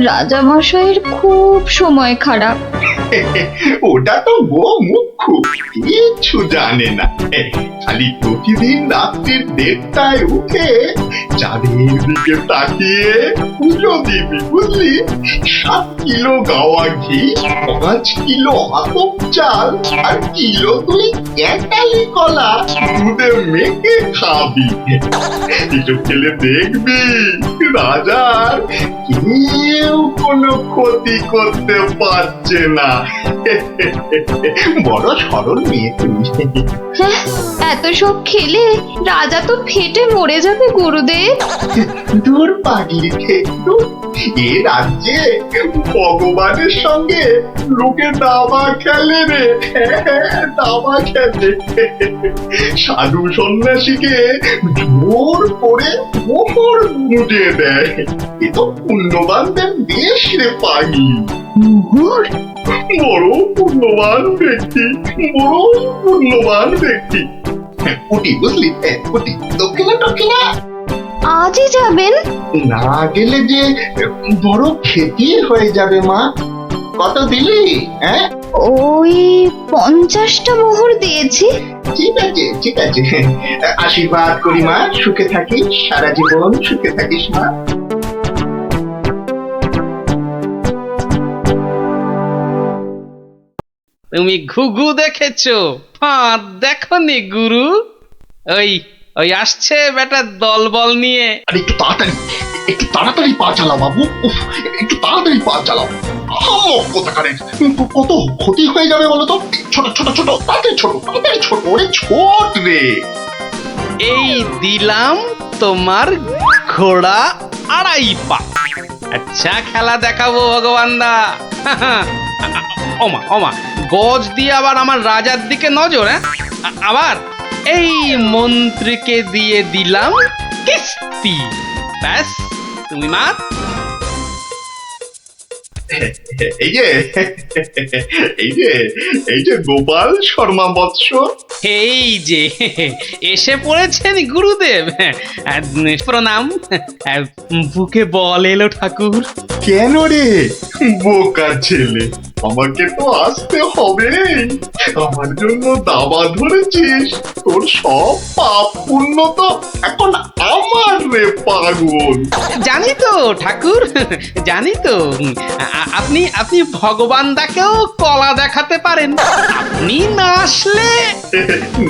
রাজা মশাইয়ের খুব সময় খারাপ। ওটা তো গোমুখ্য, কিচ্ছু জানে না। খালি প্রতিদিন রাত্রির 1:30টায় উঠে চাঁদের দিকে তাকিয়ে পুজো দিবি বুঝলি। 7 কিলো গাওয়া ঘি, 5 কিলো আতপ চাল, আর কিলো 2 ক্যাটালি কলা দুধে মেখে খাবি। এসব খেলে দেখবি রাজার কেউ কোনো ক্ষতি করতে পারছে না। বড় সরল মেয়ে তুমি। এত সব খেলে রাজা তো ফেটে মরে যাবে গুরুদেব। দূর পাগলি থেকে, এ রাজ্যে ভগবানের সঙ্গে লোকে দাবা খেলে রে। দাবা খেলে, সাধু সন্ন্যাসীকে জোর করে মোহর মুজে দেয়। এ তো পুণ্যবানদের দেশ রে পাগি। মোহর? বড় পুণ্যবান ব্যক্তি, বড় পুণ্যবান ব্যক্তি। উঠি বুঝলি, উঠি। দক্ষিণা আজই যাবেন? না গেলে যে বড় ক্ষতি হয়ে যাবে মা। কত দিলি? ওই 50টা মোহর দিয়েছি। ঠিক আছে। আশীর্বাদ করি মা, সুখে থাকিস, সারা জীবন সুখে থাকিস মা। তুমি ঘুঘু দেখেছো, ফাঁদ দেখনি গুরু? ওই আসছে বেটা দলবল নিয়ে। আরে একটু তাড়াতাড়ি পা চালাও বাবু। একটু তাড়াতাড়ি পা চালাও। কত ক্ষতি হয়ে যাবে বলো তো। ছোট তাড়াতাড়ি ছোট ওরে ছোট রে। এই দিলাম তোমার ঘোড়া 2.5 পা। আচ্ছা খেলা দেখাবো ভগবান দা। ওমা গজ দিয়ে আবার আমার রাজার দিকে নজর। আবার এই মন্ত্রীকে দিয়ে দিলাম কিস্তি। ব্যাস, তুমি মাত। এই যে গোপাল শর্মা বৎস। এই যে এসে পড়েছেন গুরুদেব। প্রণাম। বুকে বল এলো ঠাকুর। কেন রে বোকা ছেলে, আমাকে তো আসতে হবে। আমার জন্য দাবা ধরেছিস, তোর সব পাপ পুণ্য তো এখন আমার রে পাগল। জানি তো ঠাকুর, জানি তো। আপনি আপনি ভগবান দাকেও কলা দেখাতে পারেন। আপনি না আসলে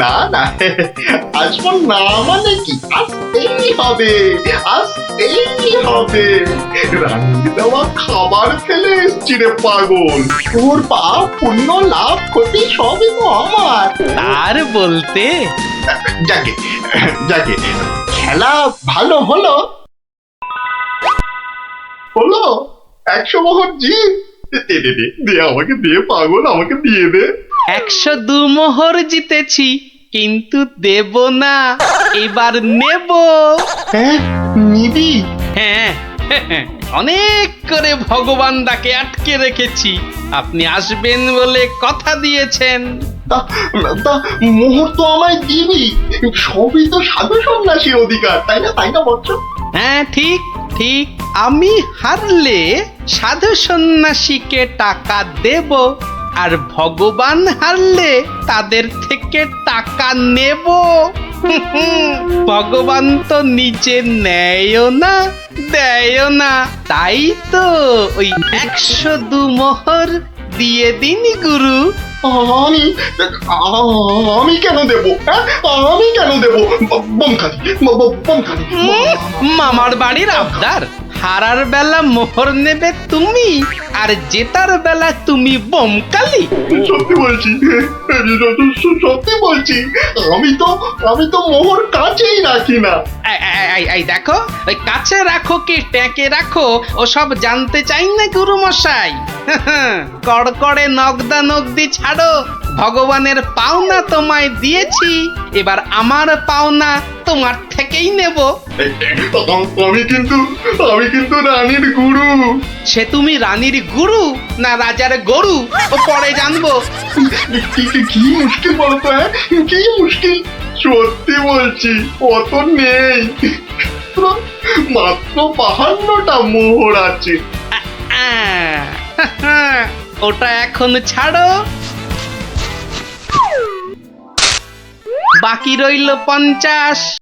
না না, আসবো না মানে কি? আসতেই হবে, আসতেই হবে। রান্নি দেওয়া খাবার ফেলে এসছি রে পাগল। তোর পাপ পুণ্য লাভ ক্ষতি সবই তো আমার। আর বলতে যাকে যাকে খেলা ভালো হলো হলো। 100 মোহর জিত। দে দে দে দে, আমাকে দিয়ে পাগল, আমাকে দিয়ে দে। 102 মোহর জিতেছি, কিন্তু দেব না, এবার নেব। হ্যাঁ, নিবি? হ্যাঁ, অনেক করে ভগবান দাকে আটকে রেখেছি। আপনি আসবেন বলে কথা দিয়েছেন। তা মোহর তো আমায় দিবি। সবই তো সাধু সন্ন্যাসীর অধিকার, তাই না? তাই না বৎস? হ্যাঁ, ঠিক ঠিক। আমি হারলে সাধু সন্ন্যাসীকে টাকা দেব, আর ভগবান হারলে তাদের থেকে টাকা নেব। ভগবান তো নিজে নেয়ও না, দেয়ও না। তাই তো ওই 102 মোহর দিয়ে দিন গুরু। আমি আমি কেন দেব? হ্যাঁ, আমি কেন দেব? বমখালি বমখালি। মামার বাড়ির আবদার। হারার বেলা মোহর নেবে তুমি, আর জেতার বেলা তুমি বমকালি। সত্যি বলছি, সত্যি বলছি। আমি তো মোহর কাছেই রাখি না। এই দেখো, ওই কাছে রাখো কি ট্যাঁকে রাখো ও সব জানতে চাই না গুরু মশাই। কড়কড়ে নগদা নগদি ছাড়ো। ভগবানের পাওনা তোমায় দিয়েছি, এবার আমার পাওনা তোমার থেকেই নেব। আমি কিন্তু রানীর গুরু। সে তুমি রানীর গুরু না রাজার গরু, ও পরে জানবো। কি মুশকিল বলতো? হ্যাঁ, কি মুশকিল? সত্যি বলছি, অত নেই। মাত্র 52টা মোহর আছে। ওটা এখন ছাড়ো, বাকি রইল 50।